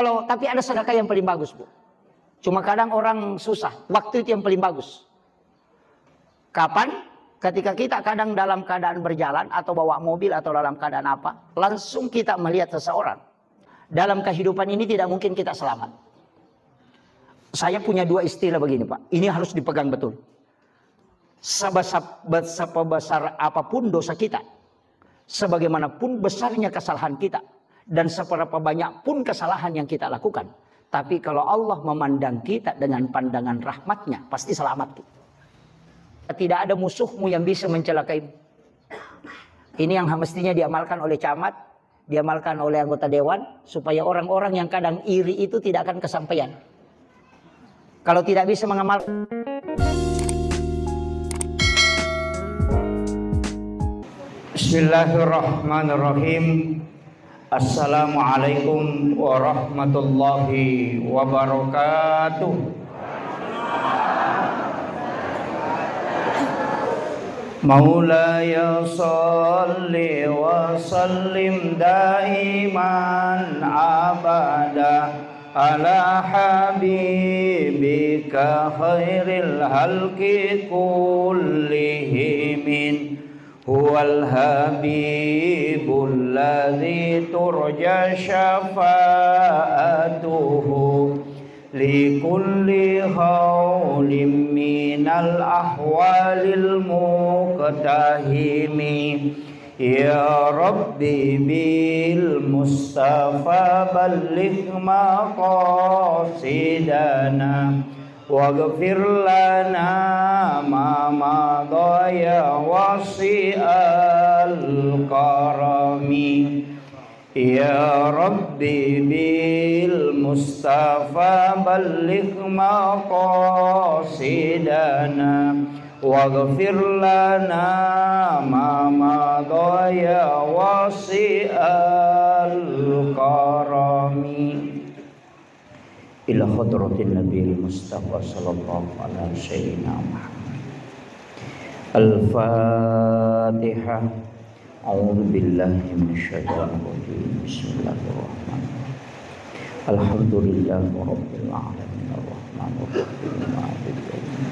Tapi ada sedekah yang paling bagus, Bu. Cuma kadang orang susah, waktu itu yang paling bagus. Kapan? Ketika kita kadang dalam keadaan berjalan atau bawa mobil atau dalam keadaan apa, langsung kita melihat seseorang. Dalam kehidupan ini tidak mungkin kita selamat. Saya punya dua istilah begini, Pak. Ini harus dipegang betul. Sebesar apapun dosa kita, sebagaimanapun besarnya kesalahan kita, dan seberapa banyak pun kesalahan yang kita lakukan, tapi kalau Allah memandang kita dengan pandangan rahmatnya, pasti selamat kita. Tidak ada musuhmu yang bisa mencelakaimu. Ini yang mestinya diamalkan oleh camat, diamalkan oleh anggota dewan, supaya orang-orang yang kadang iri itu tidak akan kesampaian. Kalau tidak bisa mengamalkan. Bismillahirrahmanirrahim. Assalamualaikum warahmatullahi wabarakatuh. Maulaya salli wa sallim daiman abada ala habibika khairil halqi kullihim. Huwal habibul ladzi turja syafa'atuhu likulli haulim minal ahwalil muqtahimi. Ya Rabbi bil Mustafa balligh maqasidana waghfir lana ma madha ya wasi'al karami. Ya Rabbi bil Mustafa balligh maqasidana waghfir lana ma madha ya wasi'al karami. Ila hadratin Nabi Mustafa sallallahu alaihi wasallam. Al-Fatihah. A'udzu billahi minasyaitonir rajim. Bismillahirrahmanirrahim. Alhamdulillahi rabbil alamin arrahmanir rahim maliki yaumiddin.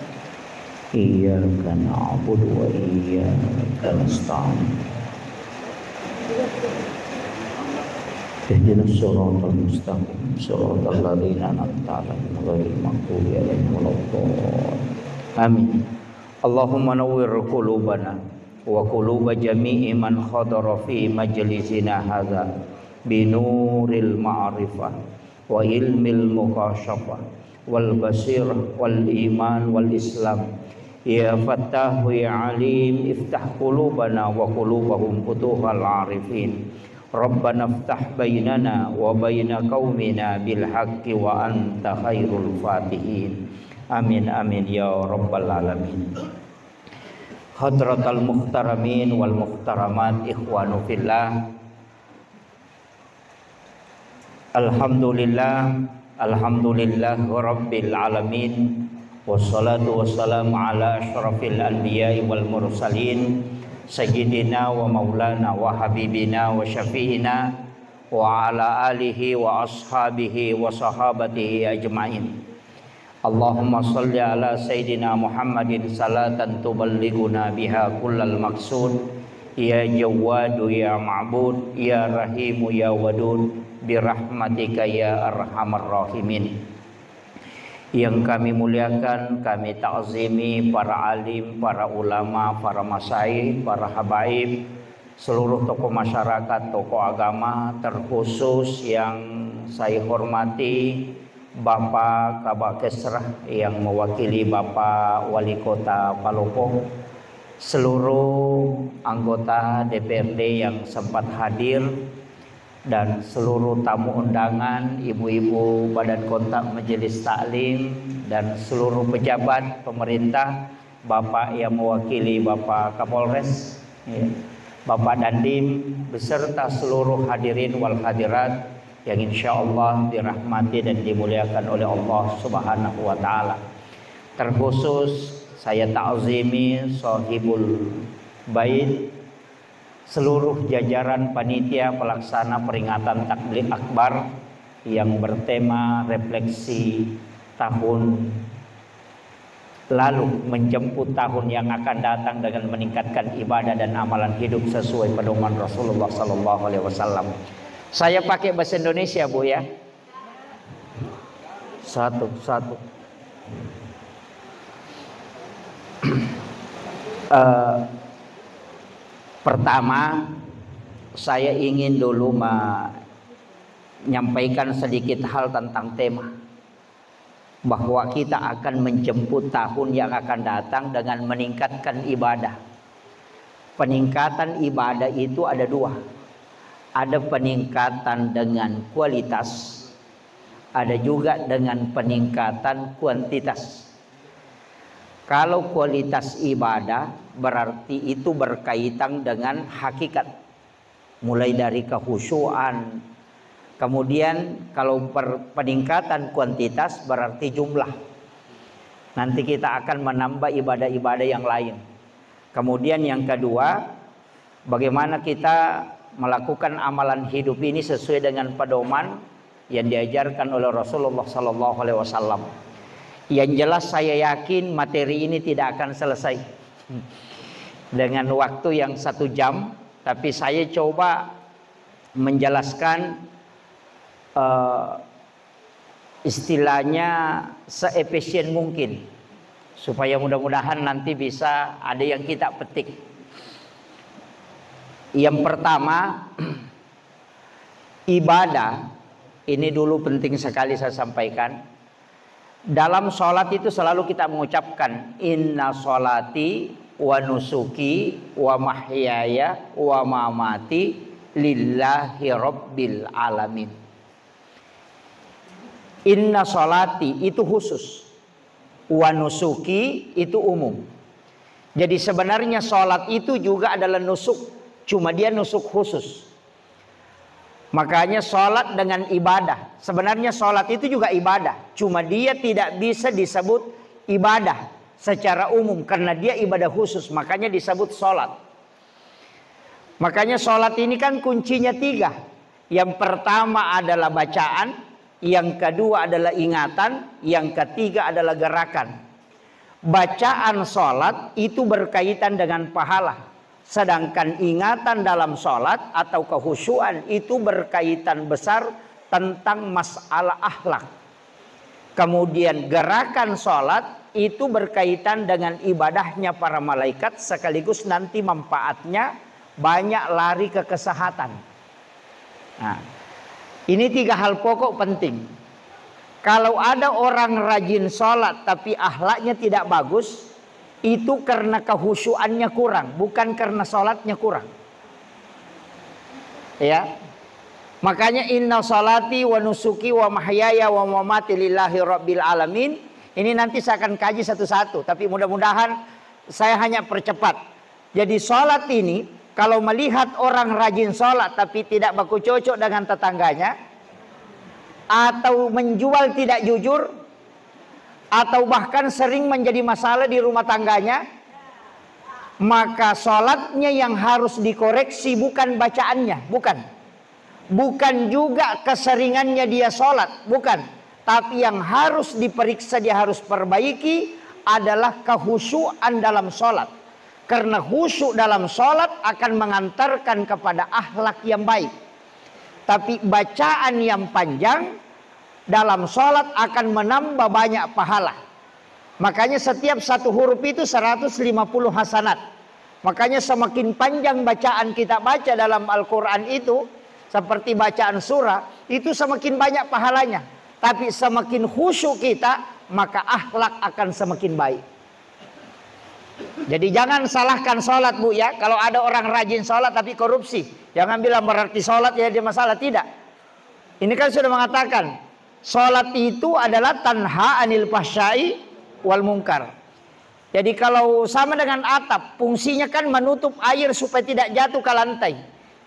Iyyaka na'budu wa iyyaka nasta'in. Ihdinas siratal mustaqim siratal ladzina an'amta 'alaihim ghairil maghdubi 'alaihim waladdallin. Amin. Allahumma nawwir qulubana wa quluba jami'i man khadara fi majlisina hadza binuril ma'rifah wa ilmil mukasyafah wal basirah wal iman wal islam. Ya Fattahu ya Alim iftah qulubana wa qulubahum futuhal arifin. Rabbana iftah bainana wa baina qaumina bil haqqi wa anta khairul fatihin. Amin amin ya rabbal alamin. Hadratal muhtaramin wal muhtaramat ikhwanu fillah. Alhamdulillah rabbil alamin. Wassalatu wassalamu ala asyrafil anbiya'i wal mursalin Sayyidina wa maulana wa habibina wa syafi'ina wa ala alihi wa ashabihi wa sahabatihi ajma'in. Allahumma salli ala Sayyidina Muhammadin salatan tuballighuna biha kullal maqsud. Ya Jawadu ya Ma'bud ya Rahimu ya Wadud birahmatika ya arhamar rahimin. Yang kami muliakan, kami ta'zimi para alim, para ulama, para masyaikh, para habaib, seluruh tokoh masyarakat, tokoh agama, terkhusus yang saya hormati Bapak Kabak Kesrah yang mewakili Bapak Wali Kota Palopo, seluruh anggota DPRD yang sempat hadir, dan seluruh tamu undangan, ibu-ibu badan kontak majelis taklim, dan seluruh pejabat pemerintah, Bapak yang mewakili Bapak Kapolres, Bapak Dandim, beserta seluruh hadirin wal hadirat yang insya Allah dirahmati dan dimuliakan oleh Allah Subhanahu wa Ta'ala. Terkhusus saya ta'zimi sahibul bait, seluruh jajaran panitia pelaksana peringatan takbir akbar yang bertema refleksi tahun lalu menjemput tahun yang akan datang dengan meningkatkan ibadah dan amalan hidup sesuai pedoman Rasulullah sallallahu alaihi wasallam. Saya pakai bahasa Indonesia, Bu ya. Satu. Pertama, saya ingin dulu menyampaikan sedikit hal tentang tema bahwa kita akan menjemput tahun yang akan datang dengan meningkatkan ibadah. Peningkatan ibadah itu ada dua. Ada peningkatan dengan kualitas, ada juga dengan peningkatan kuantitas. Kalau kualitas ibadah berarti itu berkaitan dengan hakikat, mulai dari kehusyuan. Kemudian kalau peningkatan kuantitas berarti jumlah. Nanti kita akan menambah ibadah-ibadah yang lain. Kemudian yang kedua, bagaimana kita melakukan amalan hidup ini sesuai dengan pedoman yang diajarkan oleh Rasulullah sallallahu alaihi wasallam. Yang jelas saya yakin materi ini tidak akan selesai dengan waktu yang 1 jam, tapi saya coba menjelaskan istilahnya seefisien mungkin supaya mudah-mudahan nanti bisa ada yang kita petik. Yang pertama, ibadah ini dulu penting sekali saya sampaikan. Dalam sholat itu selalu kita mengucapkan inna sholati wa nusuki wa mahyaya wa mamati lillahi rabbil alamin. Inna sholati itu khusus, wa nusuki itu umum. Jadi sebenarnya sholat itu juga adalah nusuk, cuma dia nusuk khusus. Makanya sholat dengan ibadah. Sebenarnya sholat itu juga ibadah, cuma dia tidak bisa disebut ibadah secara umum karena dia ibadah khusus, makanya disebut sholat. Makanya sholat ini kan kuncinya 3. Yang pertama adalah bacaan, yang kedua adalah ingatan, yang ketiga adalah gerakan. Bacaan sholat itu berkaitan dengan pahala. Sedangkan ingatan dalam sholat atau kehusyuan itu berkaitan besar tentang masalah akhlak. Kemudian gerakan sholat itu berkaitan dengan ibadahnya para malaikat, sekaligus nanti manfaatnya banyak lari ke kesehatan. Nah, ini 3 hal pokok penting. Kalau ada orang rajin sholat tapi akhlaknya tidak bagus, itu karena kehusyuannya kurang, bukan karena sholatnya kurang. Ya, makanya inna sholati wa nusuki wa mahyaya wa mamati lillahi rabbil alamin. Ini nanti saya akan kaji satu-satu, tapi mudah-mudahan saya hanya percepat. Jadi sholat ini, kalau melihat orang rajin sholat tapi tidak baku cocok dengan tetangganya, atau menjual tidak jujur, atau bahkan sering menjadi masalah di rumah tangganya, maka sholatnya yang harus dikoreksi bukan bacaannya, bukan juga keseringannya dia sholat, bukan. Tapi yang harus diperiksa, dia harus perbaiki adalah kehusyuan dalam sholat. Karena khusyuk dalam sholat akan mengantarkan kepada akhlak yang baik. Tapi bacaan yang panjang dalam sholat akan menambah banyak pahala. Makanya setiap 1 huruf itu 150 hasanat. Makanya semakin panjang bacaan kita baca dalam Al-Quran itu, seperti bacaan surah, itu semakin banyak pahalanya. Tapi semakin khusyuk kita, maka akhlak akan semakin baik. Jadi jangan salahkan sholat, Bu ya. Kalau ada orang rajin sholat tapi korupsi, jangan bilang berarti sholat ya dia masalah. Tidak. Ini kan sudah mengatakan sholat itu adalah tanha anil fahsyai wal munkar. Jadi kalau sama dengan atap, fungsinya kan menutup air supaya tidak jatuh ke lantai.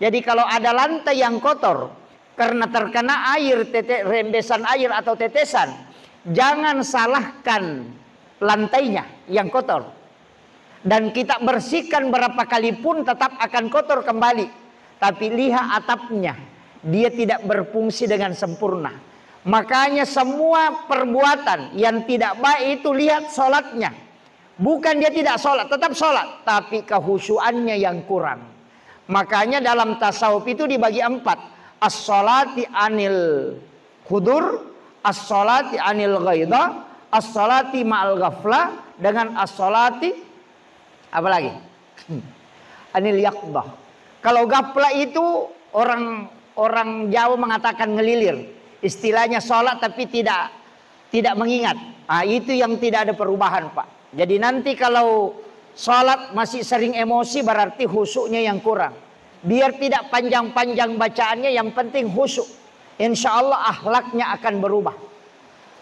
Jadi kalau ada lantai yang kotor karena terkena air, rembesan air atau tetesan, jangan salahkan lantainya yang kotor. Dan kita bersihkan berapa kali pun tetap akan kotor kembali. Tapi lihat atapnya. dia tidak berfungsi dengan sempurna. Makanya semua perbuatan yang tidak baik itu lihat sholatnya. Bukan dia tidak sholat, tetap sholat, tapi kehusyuannya yang kurang. Makanya dalam tasawuf itu dibagi 4. As-sholati anil hudur, as-sholati anil ghaidha, as-sholati ma'al ghaflah, dengan as-sholati apa lagi? Anil yaqdah. Kalau ghaflah itu orang Jawa mengatakan ngelilir. Istilahnya sholat tapi tidak mengingat. Nah, itu yang tidak ada perubahan, Pak. Jadi nanti kalau sholat masih sering emosi berarti khusyuknya yang kurang. Biar tidak panjang-panjang bacaannya, yang penting khusyuk. Insya Allah akhlaknya akan berubah.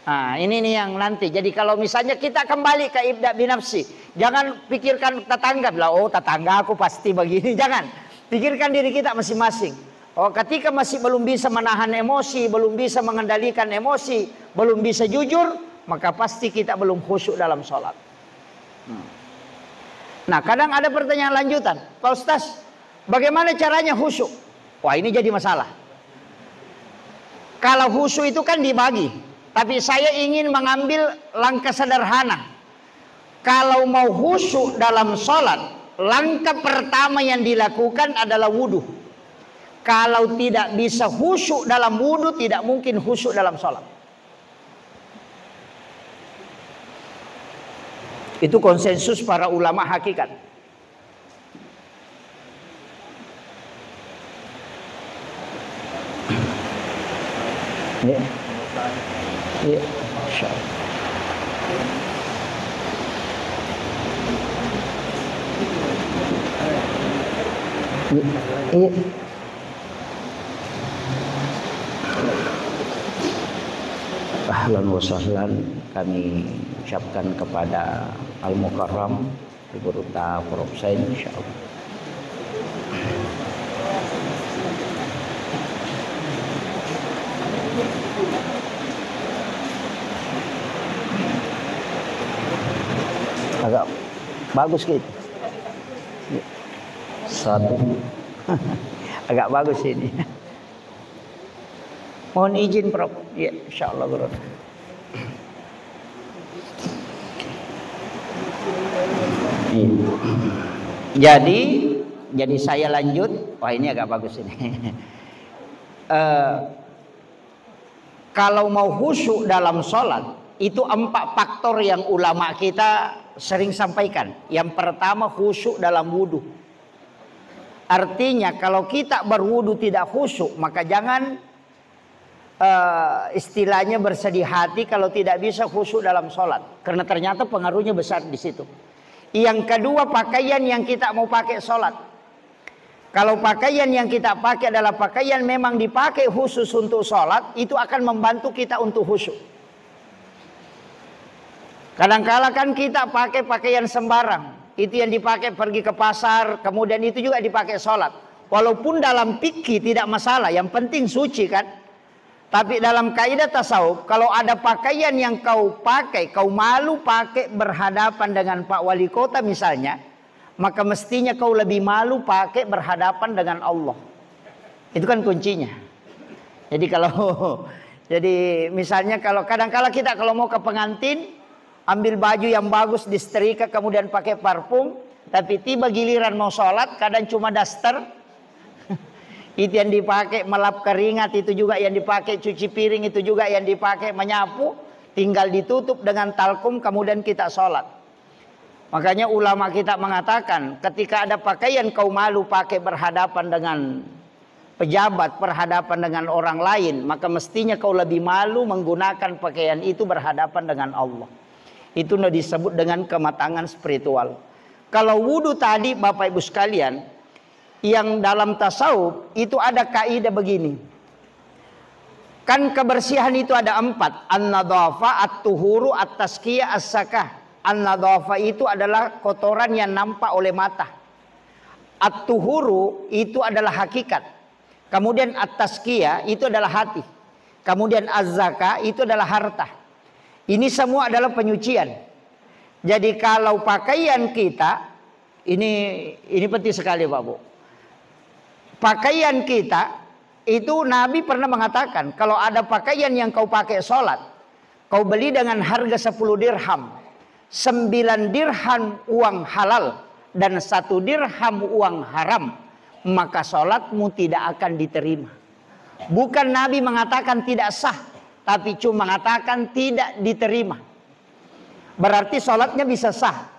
Nah, ini nih yang nanti. Jadi kalau misalnya kita kembali ke ibda binafsi, jangan pikirkan tetangga. Oh, tetangga aku pasti begini. Jangan. Pikirkan diri kita masing-masing. Oh, ketika masih belum bisa menahan emosi, belum bisa mengendalikan emosi, belum bisa jujur, maka pasti kita belum khusyuk dalam sholat. Nah, kadang ada pertanyaan lanjutan, Pak Ustaz, bagaimana caranya khusyuk? Wah, ini jadi masalah. Kalau khusyuk itu kan dibagi, tapi saya ingin mengambil langkah sederhana. Kalau mau khusyuk dalam sholat, langkah pertama yang dilakukan adalah wudhu. Kalau tidak bisa khusyuk dalam wudhu, tidak mungkin khusyuk dalam sholat. Itu konsensus para ulama hakikat. Ya. Ya, insyaallah. Ya. Ahlan wa sahlan kami ucapkan kepada Al-Mukarram Ibu Ruta Propsain, insyaallah. Agak bagus gitu. Satu. Agak bagus ini. Mohon izin Prof. Ya, insyaallah Bro. Jadi saya lanjut. Wah, ini agak bagus ini. Kalau mau khusyuk dalam sholat, itu 4 faktor yang ulama kita sering sampaikan. Yang pertama, khusyuk dalam wudhu. Artinya kalau kita berwudhu tidak khusyuk, maka jangan istilahnya bersedih hati kalau tidak bisa khusyuk dalam sholat. Karena ternyata pengaruhnya besar di situ. Yang kedua, pakaian yang kita mau pakai sholat. Kalau pakaian yang kita pakai adalah pakaian memang dipakai khusus untuk sholat, itu akan membantu kita untuk khusyuk. Kadang-kala kan kita pakai pakaian sembarang. Itu yang dipakai pergi ke pasar, kemudian itu juga dipakai sholat. Walaupun dalam fikih tidak masalah, yang penting suci kan. Tapi dalam kaidah tasawuf, kalau ada pakaian yang kau pakai, kau malu pakai berhadapan dengan Pak Wali Kota misalnya, maka mestinya kau lebih malu pakai berhadapan dengan Allah. Itu kan kuncinya. Jadi misalnya kalau kadang-kala kita kalau mau ke pengantin, ambil baju yang bagus disetrika kemudian pakai parfum, tapi tiba giliran mau sholat kadang cuma daster. Itu yang dipakai melap keringat, itu juga yang dipakai cuci piring, itu juga yang dipakai menyapu, tinggal ditutup dengan talkum kemudian kita sholat. Makanya ulama kita mengatakan ketika ada pakaian kau malu pakai berhadapan dengan pejabat, berhadapan dengan orang lain, maka mestinya kau lebih malu menggunakan pakaian itu berhadapan dengan Allah. Itu disebut dengan kematangan spiritual. Kalau wudhu tadi Bapak Ibu sekalian, yang dalam tasawuf itu ada kaidah begini. Kan kebersihan itu ada 4. An-nadhafa, at-tuhuru, at-tazkiyah, as-sakah. An-nadhafa itu adalah kotoran yang nampak oleh mata. At-tuhuru itu adalah hakikat. Kemudian at-tazkiyah itu adalah hati. Kemudian az-zakah itu adalah harta. Ini semua adalah penyucian. Jadi kalau pakaian kita, ini penting sekali Pak Bu. Pakaian kita itu Nabi pernah mengatakan, kalau ada pakaian yang kau pakai sholat, kau beli dengan harga 10 dirham, 9 dirham uang halal, dan 1 dirham uang haram, maka sholatmu tidak akan diterima. Bukan Nabi mengatakan tidak sah, tapi cuma mengatakan tidak diterima. Berarti sholatnya bisa sah,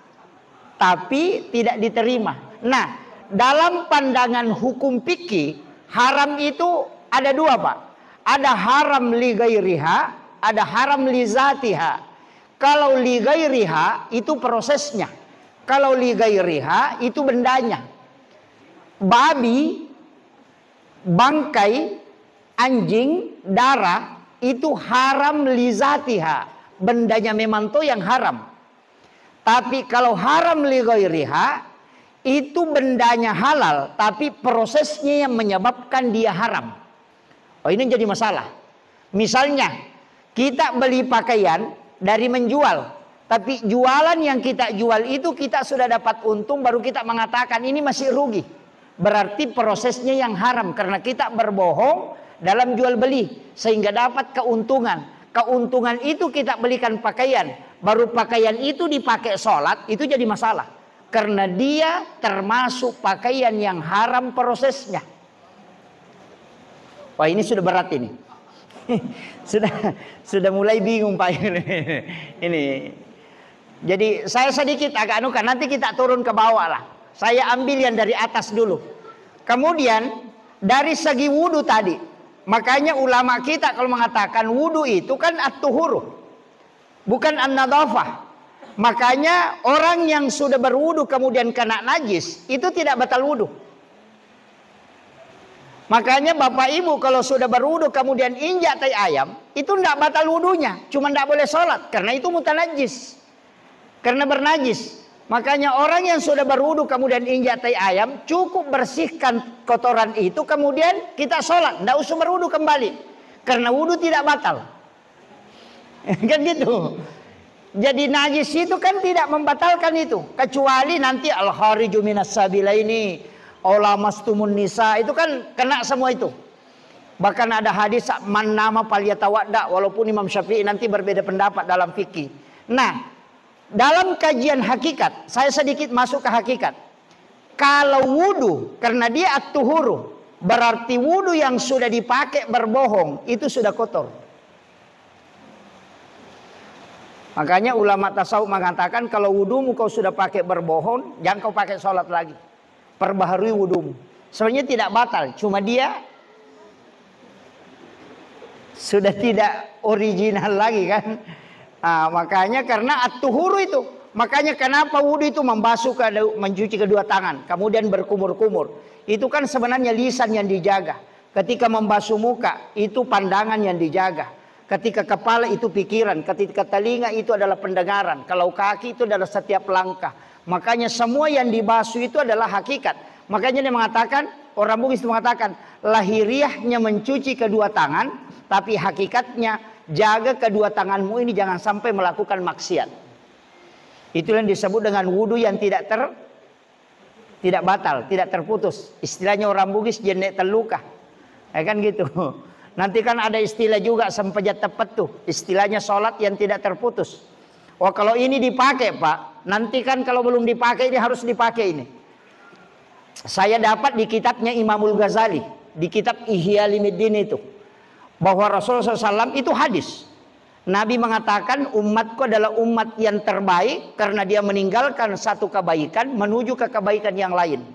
tapi tidak diterima. Nah, dalam pandangan hukum fikih, haram itu ada dua, Pak. Ada haram li ghairiha, ada haram li zatiha. Kalau li ghairiha itu prosesnya. Kalau li ghairiha itu bendanya. Babi, bangkai, anjing, darah itu haram li zatiha. Bendanya memang tuh yang haram. Tapi kalau haram li ghairiha itu bendanya halal, tapi prosesnya yang menyebabkan dia haram. Oh, ini jadi masalah. Misalnya kita beli pakaian dari menjual, tapi jualan yang kita jual itu kita sudah dapat untung, baru kita mengatakan ini masih rugi. Berarti prosesnya yang haram, karena kita berbohong dalam jual beli sehingga dapat keuntungan. Keuntungan itu kita belikan pakaian, baru pakaian itu dipakai sholat, itu jadi masalah. Karena dia termasuk pakaian yang haram prosesnya. Wah, ini sudah berat ini. sudah mulai bingung Pak ini. Jadi saya sedikit agak anukan, nanti kita turun ke bawah lah. Saya ambil yang dari atas dulu. Kemudian dari segi wudu tadi, makanya ulama kita kalau mengatakan wudu itu kan at-tuhuru, bukan an-nadhafah. Makanya orang yang sudah berwudu kemudian kena najis itu tidak batal wudu. Makanya Bapak Ibu kalau sudah berwudu kemudian injak tai ayam itu tidak batal wudunya, cuma tidak boleh sholat karena itu mutanajis, karena bernajis. Makanya orang yang sudah berwudu kemudian injak tai ayam cukup bersihkan kotoran itu kemudian kita sholat, tidak usah berwudu kembali karena wudu tidak batal. Kan gitu. Jadi najis itu kan tidak membatalkan itu, kecuali nanti al-khariju minas sabila ini olamastumun nisa itu kan kena semua itu. Bahkan ada hadis man nama falyatawadda, walaupun Imam Syafi'i nanti berbeda pendapat dalam fikih. Nah, dalam kajian hakikat saya sedikit masuk ke hakikat. Kalau wudu karena dia at-tuhuru, berarti wudu yang sudah dipakai berbohong itu sudah kotor. Makanya ulama tasawuf mengatakan kalau wudumu kau sudah pakai berbohong, jangan kau pakai sholat lagi. Perbaharui wudumu. Sebenarnya tidak batal, cuma dia sudah tidak original lagi kan. Nah, makanya karena at-tuhuru itu, makanya kenapa wudu itu membasuh mencuci kedua tangan, kemudian berkumur-kumur. Itu kan sebenarnya lisan yang dijaga. Ketika membasuh muka itu pandangan yang dijaga. Ketika kepala itu pikiran, ketika telinga itu adalah pendengaran, kalau kaki itu adalah setiap langkah. Makanya semua yang dibasuh itu adalah hakikat. Makanya dia mengatakan, orang Bugis mengatakan, lahiriahnya mencuci kedua tangan, tapi hakikatnya jaga kedua tanganmu ini jangan sampai melakukan maksiat. Itu yang disebut dengan wudu yang tidak batal, tidak terputus. Istilahnya orang Bugis jenek terluka. Ya kan gitu. Nanti kan ada istilah juga sempejat tepat tuh. Istilahnya sholat yang tidak terputus. Oh kalau ini dipakai Pak. Nanti kan kalau belum dipakai ini harus dipakai ini. Saya dapat di kitabnya Imamul Ghazali. Di kitab Ihya Ulumuddin itu. Bahwa Rasulullah SAW itu hadis. Nabi mengatakan umatku adalah umat yang terbaik. Karena dia meninggalkan satu kebaikan menuju ke kebaikan yang lain.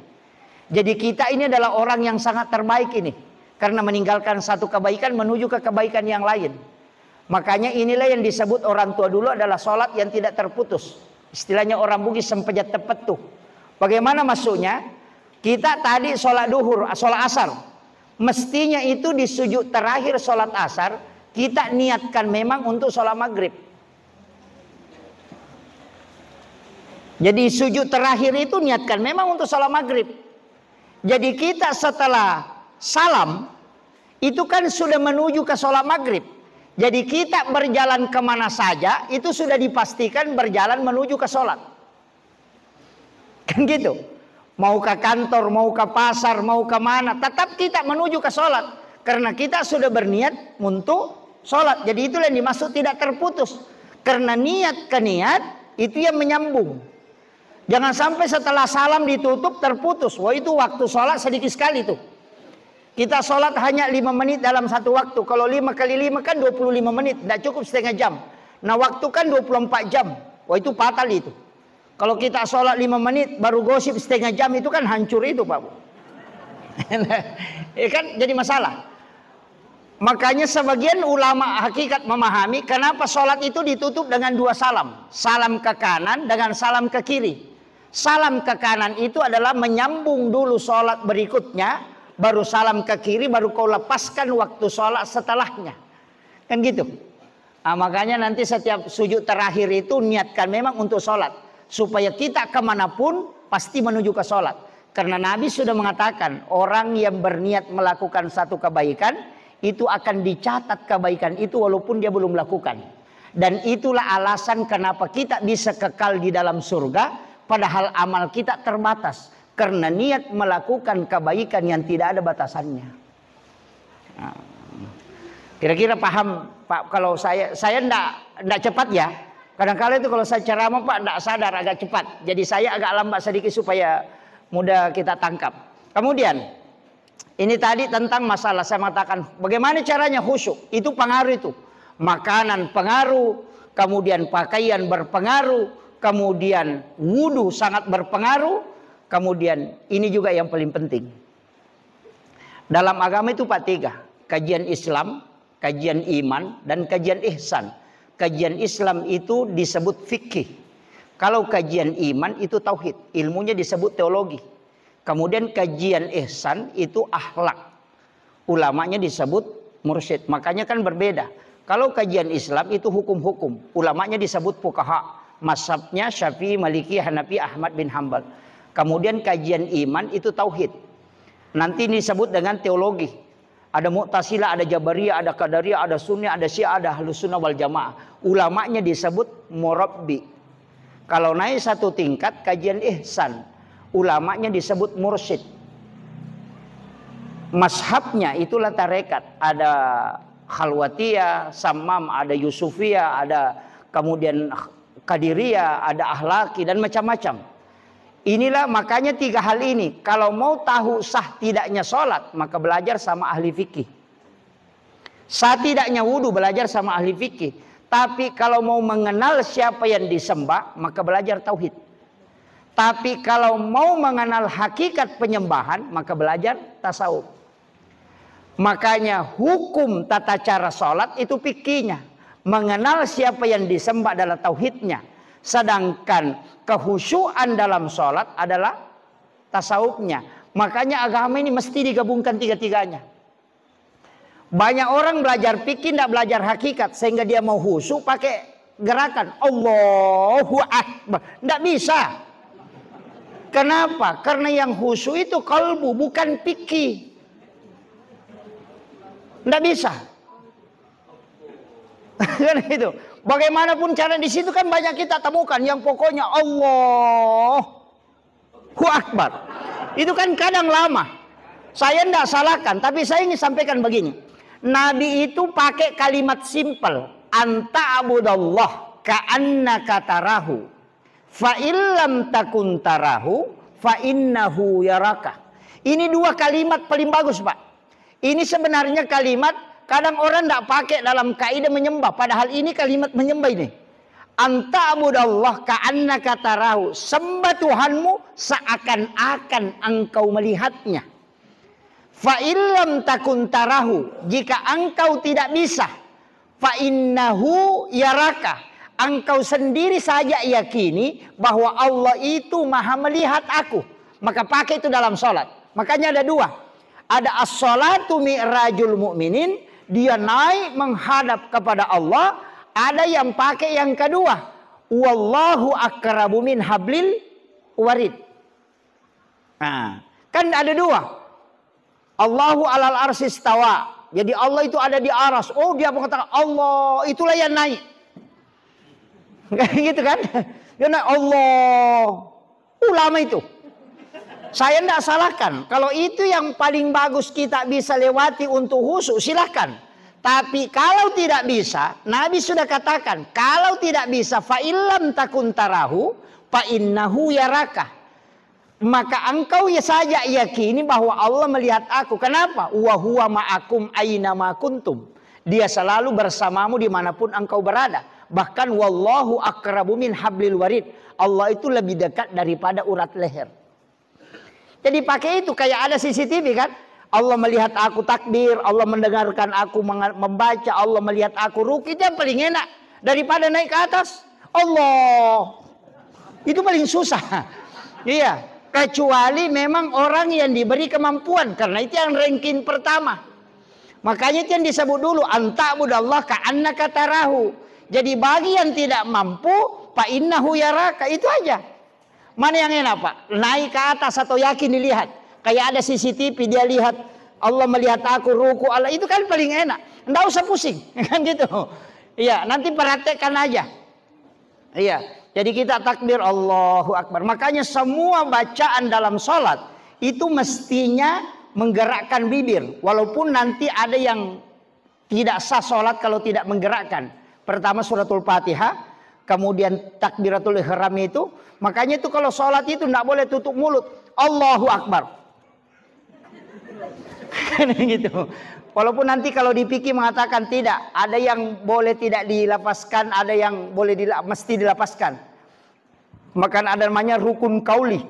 Jadi kita ini adalah orang yang sangat terbaik ini. Karena meninggalkan satu kebaikan menuju ke kebaikan yang lain. Makanya inilah yang disebut orang tua dulu adalah sholat yang tidak terputus. Istilahnya orang Bugis sempejat tepat tuh. Bagaimana maksudnya? Kita tadi sholat duhur, sholat asar. Mestinya itu di sujud terakhir sholat asar. Kita niatkan memang untuk sholat maghrib. Jadi sujud terakhir itu niatkan memang untuk sholat maghrib. Jadi kita setelah salam itu kan sudah menuju ke sholat maghrib. Jadi kita berjalan kemana saja itu sudah dipastikan berjalan menuju ke sholat. Kan gitu. Mau ke kantor, mau ke pasar, mau ke mana, tetap kita menuju ke sholat. Karena kita sudah berniat untuk sholat. Jadi itulah yang dimaksud tidak terputus. Karena niat ke niat itu yang menyambung. Jangan sampai setelah salam ditutup terputus. Wah, itu waktu sholat sedikit sekali tuh. Kita sholat hanya 5 menit dalam satu waktu. Kalau 5 kali 5 kan 25 menit. Tidak cukup setengah jam. Nah waktu kan 24 jam. Wah, itu fatal itu. Kalau kita sholat 5 menit baru gosip setengah jam itu kan hancur itu Pak Bu. Ya kan jadi masalah. Makanya sebagian ulama hakikat memahami kenapa sholat itu ditutup dengan 2 salam. Salam ke kanan dengan salam ke kiri. Salam ke kanan itu adalah menyambung dulu sholat berikutnya. Baru salam ke kiri, baru kau lepaskan waktu sholat setelahnya. Kan gitu. Nah, makanya nanti setiap sujud terakhir itu niatkan memang untuk sholat. Supaya kita kemanapun pasti menuju ke sholat. Karena Nabi sudah mengatakan orang yang berniat melakukan satu kebaikan itu akan dicatat kebaikan itu walaupun dia belum lakukan. Dan itulah alasan kenapa kita bisa kekal di dalam surga padahal amal kita terbatas. Karena niat melakukan kebaikan yang tidak ada batasannya. Nah, kira-kira paham Pak kalau saya enggak cepat ya. Kadang-kadang itu kalau saya ceramah Pak enggak sadar agak cepat. Jadi saya agak lambat sedikit supaya mudah kita tangkap. Kemudian ini tadi tentang masalah saya mengatakan bagaimana caranya khusyuk. Itu pengaruh itu. Makanan pengaruh, kemudian pakaian berpengaruh, kemudian wudu sangat berpengaruh, kemudian ini juga yang paling penting. Dalam agama itu Pak 3, kajian Islam, kajian iman, dan kajian ihsan. Kajian Islam itu disebut fikih. Kalau kajian iman itu tauhid, ilmunya disebut teologi. Kemudian kajian ihsan itu akhlak. Ulamanya disebut mursyid. Makanya kan berbeda. Kalau kajian Islam itu hukum-hukum. Ulamanya disebut fuqaha. Mazhabnya Syafi'i, Maliki, Hanafi, Ahmad bin Hambal. Kemudian kajian iman itu tauhid. Nanti disebut dengan teologi. Ada Mu'tazilah, ada Jabariyah, ada Qadariyah, ada Sunni, ada Syiah, ada Ahlus Sunnah wal Jamaah. Ulamanya disebut murabbi. Kalau naik satu tingkat kajian ihsan. Ulamanya disebut mursyid. Mazhabnya itulah tarekat. Ada Khalwatiyah, Sammam, ada Yusufiyah, ada kemudian Qadiriyah, ada Ahlaki dan macam-macam. Inilah makanya 3 hal ini. Kalau mau tahu sah tidaknya sholat, maka belajar sama ahli fikih. Sah tidaknya wudu, belajar sama ahli fikih. Tapi kalau mau mengenal siapa yang disembah, maka belajar tauhid. Tapi kalau mau mengenal hakikat penyembahan, maka belajar tasawuf. Makanya hukum tata cara sholat itu fikihnya. Mengenal siapa yang disembah adalah tauhidnya. Sedangkan kehusyuan dalam sholat adalah tasawufnya. Makanya agama ini mesti digabungkan 3-tiganya. Banyak orang belajar fikih tidak belajar hakikat. Sehingga dia mau khusyuk pakai gerakan Allahu Akbar. Tidak bisa. Kenapa? Karena yang khusyuk itu kalbu, bukan fikih. Tidak bisa. Kan itu. Bagaimanapun cara di situ kan banyak kita temukan yang pokoknya Allahu Akbar. Itu kan kadang lama. Saya tidak salahkan, tapi saya ingin sampaikan begini. Nabi itu pakai kalimat simpel, anta abudallah ka'annaka tarahu, fa illam takun tarahu, fa innahu yaraka. Ini 2 kalimat paling bagus Pak. Ini sebenarnya kalimat kadang orang tidak pakai dalam kaidah menyembah. Padahal ini kalimat menyembah ini. Anta abudallah ka'annaka tarahu. Sembah Tuhanmu seakan-akan engkau melihatnya. Fa illam takun tarahu. Jika engkau tidak bisa. Fa innahu yaraka. Engkau sendiri saja yakini bahwa Allah itu maha melihat aku. Maka pakai itu dalam sholat. Makanya ada 2. Ada as-sholatu mi'rajul mu'minin. Dia naik menghadap kepada Allah. Ada yang pakai yang kedua. Wallahu akrabu min hablil warid. Nah, kan ada 2. Allahu alal arsy istawa. Jadi Allah itu ada di aras. Oh, dia mengatakan Allah itulah yang naik. Kayak gitu kan? Dia naik Allah. Ulama itu. Saya tidak salahkan. Kalau itu yang paling bagus kita bisa lewati untuk khusyuk, silahkan. Tapi kalau tidak bisa, Nabi sudah katakan, kalau tidak bisa, fa illam takun tarahu, fa innahu yaraka. Maka engkau ya saja yakini bahwa Allah melihat aku. Kenapa? Wa huwa ma'akum aina ma kuntum. Dia selalu bersamamu dimanapun engkau berada. Bahkan wallahu aqrabu min hablil warid. Allah itu lebih dekat daripada urat leher. Jadi pakai itu kayak ada CCTV kan? Allah melihat aku takbir, Allah mendengarkan aku membaca, Allah melihat aku ruku. Itu yang paling enak daripada naik ke atas. Allah. Itu paling susah. Iya. Kecuali memang orang yang diberi kemampuan. Karena itu yang ranking pertama. Makanya itu yang disebut dulu. Anta'budallah ka'annaka tarahu. Jadi bagi yang tidak mampu, fa innahu yaraka. Itu aja. Mana yang enak Pak? Naik ke atas atau yakin dilihat. Kayak ada CCTV dia lihat. Allah melihat aku ruku. Allah. Itu kan paling enak. Nggak usah pusing. Kan gitu. Iya. Nanti perhatikan aja. Iya. Jadi kita takbir Allahu Akbar. Makanya semua bacaan dalam sholat itu mestinya menggerakkan bibir. Walaupun nanti ada yang tidak sah sholat kalau tidak menggerakkan. Pertama suratul Fatihah. Kemudian takbiratul ihram itu. Makanya itu kalau sholat itu tidak boleh tutup mulut. Allahu Akbar. Gitu. Walaupun nanti kalau di fikih mengatakan tidak, ada yang boleh tidak dilapaskan, ada yang boleh mesti dilapaskan. Maka ada namanya rukun kauli.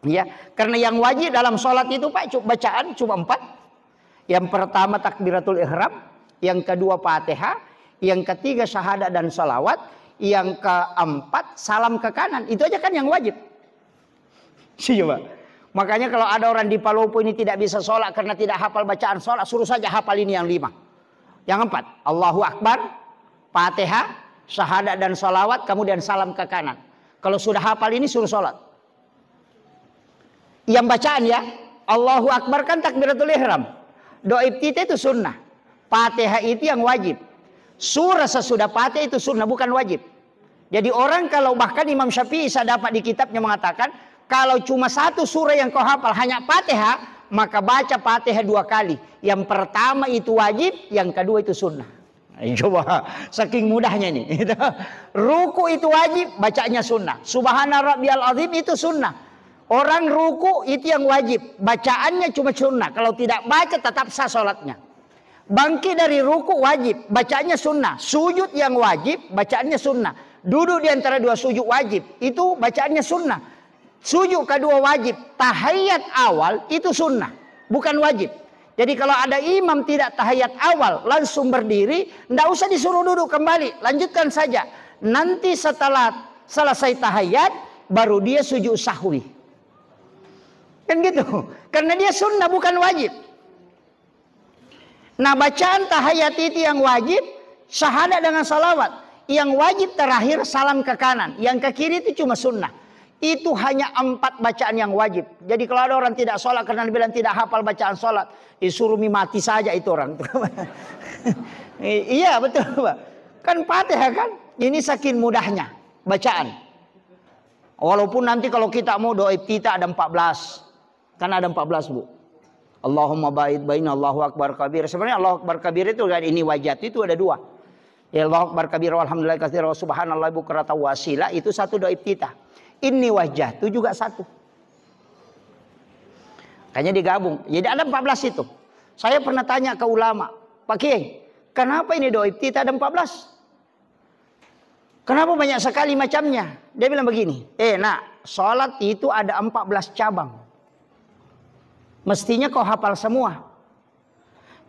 Ya, karena yang wajib dalam sholat itu Pak bacaan cuma 4. Yang pertama takbiratul ihram, yang kedua Fatihah, yang ketiga syahadat dan salawat, yang keempat salam ke kanan. Itu aja kan yang wajib. Coba. Makanya kalau ada orang di Palopo ini tidak bisa sholat karena tidak hafal bacaan sholat, suruh saja hafal ini yang 5. Yang 4, Allahu Akbar, Fatihah, syahadat dan salawat, kemudian salam ke kanan. Kalau sudah hafal ini suruh sholat. Yang bacaan ya, Allahu Akbar kan takbiratul ihram. Doa iftitah itu sunnah. Fatihah itu yang wajib. Surah sesudah Fatihah itu sunnah, bukan wajib. Jadi orang kalau bahkan Imam Syafi'i saya dapat di kitabnya mengatakan, kalau cuma satu surah yang kau hafal hanya Fatihah, maka baca Fatihah 2 kali. Yang pertama itu wajib, yang kedua itu sunnah. Coba, saking mudahnya ini. Ruku itu wajib, bacanya sunnah. Subhana rabbiyal azim itu sunnah. Orang ruku itu yang wajib, bacaannya cuma sunnah. Kalau tidak baca tetap sah sholatnya. Bangkit dari ruku wajib, bacaannya sunnah. Sujud yang wajib, bacaannya sunnah. Duduk di antara 2 sujud wajib, itu bacaannya sunnah. Sujud kedua wajib, tahiyat awal itu sunnah, bukan wajib. Jadi kalau ada imam tidak tahiyat awal langsung berdiri, tidak usah disuruh duduk kembali, lanjutkan saja. Nanti setelah selesai tahiyat baru dia sujud sahwi. Kan gitu. Karena dia sunnah bukan wajib. Nah bacaan tahiyat itu yang wajib, syahadat dengan salawat. Yang wajib terakhir salam ke kanan, yang ke kiri itu cuma sunnah. Itu hanya 4 bacaan yang wajib. Jadi kalau ada orang tidak sholat karena bilang tidak hafal bacaan sholat, disuruh mati saja itu orang. Iya betul Pak. Kan Fatihah kan. Ini saking mudahnya bacaan. Walaupun nanti kalau kita mau doa iftitah ada 14. Kan ada 14 Bu. Allahumma ba'id baina Allahu Akbar kabir. Sebenarnya Allahu Akbar kabir itu kan ini wajat itu ada 2. Ya Allahu Akbar kabir walhamdulillah katsira wa subhanallah bukratan wa asila itu satu doa iftitah. Ini wajah itu juga 1. Kayaknya digabung. Jadi ada 14 itu. Saya pernah tanya ke ulama, Pak Kiai, kenapa ini doa iftitah ada 14? Kenapa banyak sekali macamnya? Dia bilang begini, nak, sholat itu ada 14 cabang. Mestinya kau hafal semua.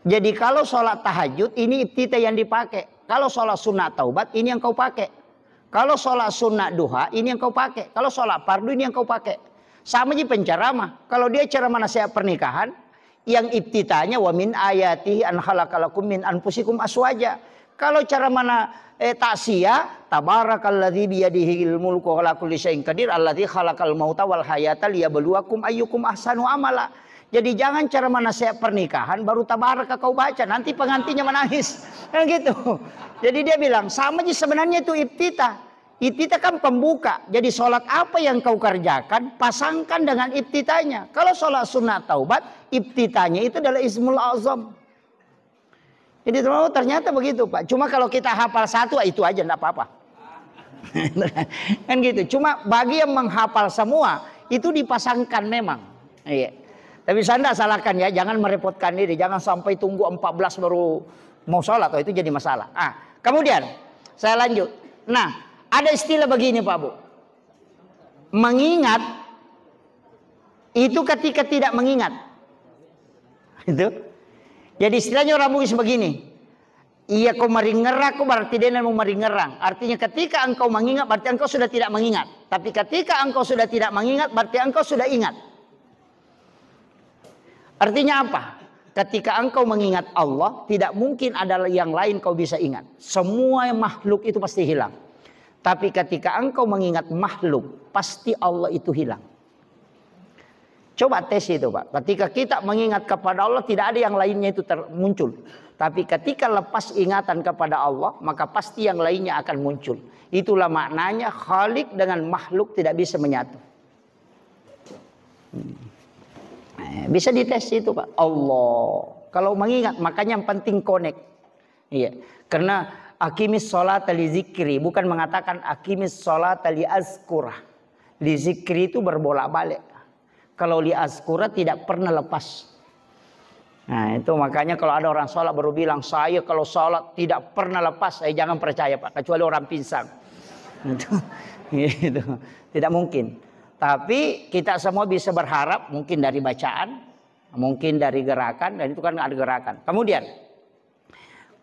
Jadi kalau sholat tahajud ini iftitah yang dipakai. Kalau sholat sunat taubat ini yang kau pakai. Kalau sholat sunat duha, ini yang kau pakai. Kalau sholat fardu, ini yang kau pakai. Sama aja penceramah. Kalau dia ceramah nasihat pernikahan, yang iftitahnya wa min ayatihi an khalaqalakum min anfusikum aswaja. Kalau ceramah taksiyah, tabarakalladzi biyadihil mulku wa ala kulli syai'in qadir alladzi khalaqal mauta wal hayata liyabluwakum ayyukum ahsanu amala. Jadi jangan ceramah nasihat pernikahan baru tabaraka kau baca, nanti pengantinnya menangis. Kan gitu. Jadi dia bilang sama aja sebenarnya itu iftitah. Iftitah kan pembuka. Jadi sholat apa yang kau kerjakan, pasangkan dengan iftitahnya. Kalau sholat sunat taubat, iftitahnya itu adalah Ismul Azam. Jadi ternyata begitu Pak. Cuma kalau kita hafal satu, itu aja enggak apa-apa. Kan gitu. Cuma bagi yang menghafal semua, itu dipasangkan memang. Iya. Tapi saya enggak salahkan ya, jangan merepotkan diri. Jangan sampai tunggu 14 baru mau sholat. Oh, itu jadi masalah. Kemudian, saya lanjut. Nah, ada istilah begini Pak Bu. Mengingat itu ketika tidak mengingat. Itu. Jadi istilahnya orang Bugis begini. Iya kau meringerang, kau berarti dia mau meringerang. Artinya ketika engkau mengingat berarti engkau sudah tidak mengingat. Tapi ketika engkau sudah tidak mengingat berarti engkau sudah ingat. Artinya apa? Ketika engkau mengingat Allah, tidak mungkin ada yang lain kau bisa ingat. Semua makhluk itu pasti hilang. Tapi ketika engkau mengingat makhluk, pasti Allah itu hilang. Coba tes itu Pak. Ketika kita mengingat kepada Allah, tidak ada yang lainnya itu muncul. Tapi ketika lepas ingatan kepada Allah, maka pasti yang lainnya akan muncul. Itulah maknanya Khalik dengan makhluk tidak bisa menyatu. Bisa dites itu Pak. Allah. Kalau mengingat, makanya yang penting connect. Iya. Karena Aqimis sholata li zikri, bukan mengatakan aqimis sholata li azkurah. Li zikri itu berbolak-balik. Kalau li azkurah tidak pernah lepas. Nah itu makanya kalau ada orang sholat baru bilang, saya kalau sholat tidak pernah lepas, saya jangan percaya Pak. Kecuali orang pinsang. Gitu. Tidak mungkin. Tapi kita semua bisa berharap, mungkin dari bacaan, mungkin dari gerakan, dan itu kan ada gerakan. Kemudian,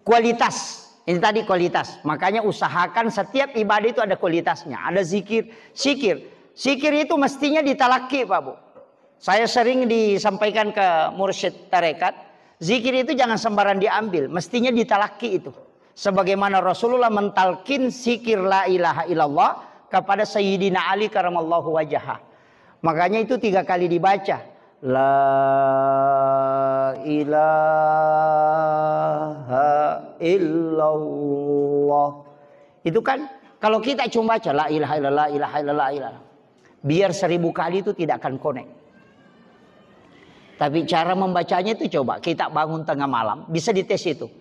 kualitas. Ini tadi kualitas. Makanya usahakan setiap ibadah itu ada kualitasnya. Ada zikir, sikir. Sikir itu mestinya ditalaki Pak Bu. Saya sering disampaikan ke mursyid tarekat. Zikir itu jangan sembarang diambil. Mestinya ditalaki itu. Sebagaimana Rasulullah mentalkin sikir la ilaha illallah kepada Sayyidina Ali karamallahu wajhah. Makanya itu 3 kali dibaca. La ilaha illallah. Itu kan kalau kita cuma baca la ilaha illallah, ilaha illallah, ilaha. Biar 1000 kali itu tidak akan connect. Tapi cara membacanya itu coba kita bangun tengah malam, bisa dites itu.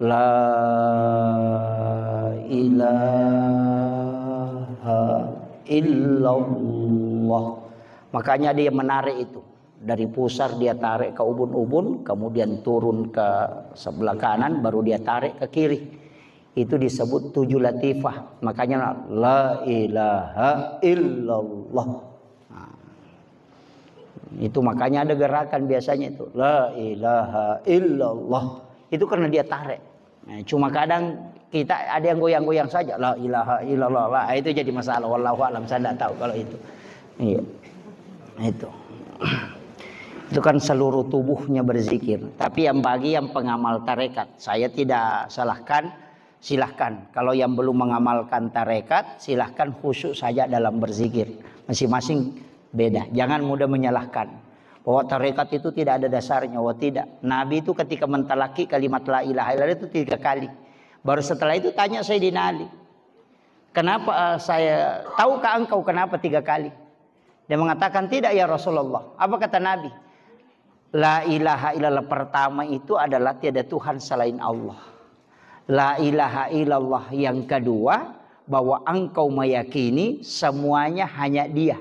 La ilaha illallah. Makanya dia menarik itu. Dari pusar dia tarik ke ubun-ubun, kemudian turun ke sebelah kanan, baru dia tarik ke kiri. Itu disebut 7 latifah. Makanya la ilaha illallah. Nah, itu makanya ada gerakan biasanya itu. La ilaha illallah. Itu karena dia tarik. Nah, cuma kadang kita ada yang goyang-goyang saja. La ilaha illallah. Nah, itu jadi masalah. Wallahu a'lam. Saya tidak tahu kalau itu. Iya. Itu kan seluruh tubuhnya berzikir. Tapi yang bagi yang pengamal tarekat, saya tidak salahkan, silahkan. Kalau yang belum mengamalkan tarekat, silahkan khusyuk saja dalam berzikir. Masing-masing beda. Jangan mudah menyalahkan bahwa tarekat itu tidak ada dasarnya. Wah tidak. Nabi itu ketika mentalaki kalimat la ilaha illallah itu 3 kali. Baru setelah itu tanya Sayyidina Ali, kenapa tahukah engkau kenapa 3 kali? Dia mengatakan tidak ya Rasulullah. Apa kata Nabi? La ilaha illallah pertama itu adalah tiada Tuhan selain Allah. La ilaha illallah yang kedua bahwa engkau meyakini semuanya hanya Dia.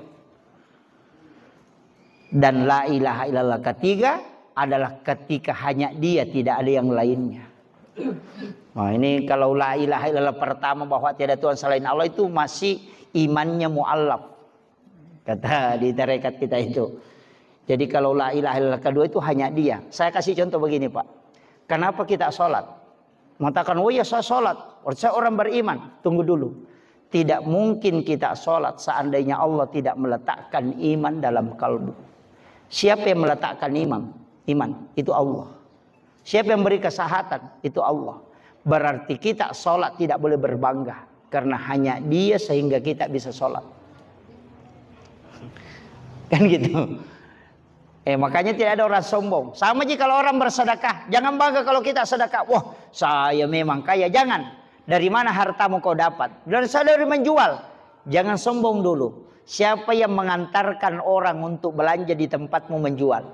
Dan la ilaha illallah ketiga adalah ketika hanya Dia, tidak ada yang lainnya. Nah ini kalau la ilaha illallah pertama bahwa tiada Tuhan selain Allah itu masih imannya mu'allaf. Kata di tarekat kita itu. Jadi kalau la ilaha illallah kedua itu hanya Dia. Saya kasih contoh begini Pak. Kenapa kita sholat? Mengatakan, oh ya saya sholat. Saya orang beriman. Tunggu dulu. Tidak mungkin kita sholat seandainya Allah tidak meletakkan iman dalam kalbu. Siapa yang meletakkan iman? Iman. Itu Allah. Siapa yang beri kesehatan? Itu Allah. Berarti kita sholat tidak boleh berbangga. Karena hanya Dia sehingga kita bisa sholat. Kan gitu. Makanya tidak ada orang sombong. Sama aja kalau orang bersedekah. Jangan bangga kalau kita sedekah. Wah saya memang kaya. Jangan. Dari mana hartamu kau dapat? Dari menjual. Jangan sombong dulu. Siapa yang mengantarkan orang untuk belanja di tempatmu menjual?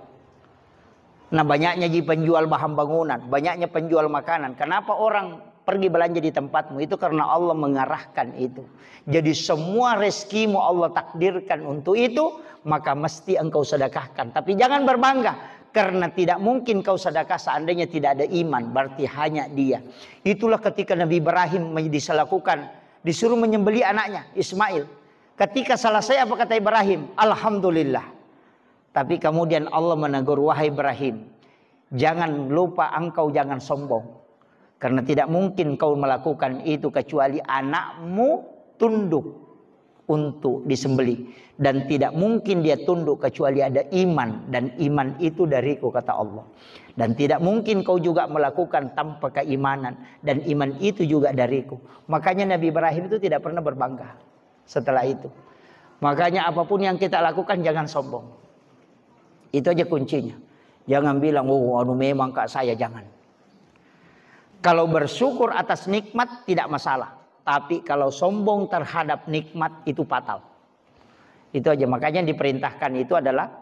Nah, banyaknya penjual bahan bangunan, banyaknya penjual makanan. Kenapa orang pergi belanja di tempatmu? Itu karena Allah mengarahkan itu. Jadi semua rezekimu Allah takdirkan untuk itu, maka mesti engkau sedekahkan. Tapi jangan berbangga, karena tidak mungkin kau sedekah seandainya tidak ada iman. Berarti hanya dia. Itulah ketika Nabi Ibrahim disuruh menyembelih anaknya Ismail. Ketika selesai apa kata Ibrahim? Alhamdulillah. Tapi kemudian Allah menegur, wahai Ibrahim, jangan lupa engkau jangan sombong. Karena tidak mungkin kau melakukan itu kecuali anakmu tunduk untuk disembelih. Dan tidak mungkin dia tunduk kecuali ada iman. Dan iman itu dariku, kata Allah. Dan tidak mungkin kau juga melakukan tanpa keimanan. Dan iman itu juga dariku. Makanya Nabi Ibrahim itu tidak pernah berbangga setelah itu. Makanya apapun yang kita lakukan jangan sombong. Itu aja kuncinya. Jangan bilang, memang kak saya, jangan. Kalau bersyukur atas nikmat tidak masalah. Tapi kalau sombong terhadap nikmat itu fatal. Itu aja. Makanya diperintahkan itu adalah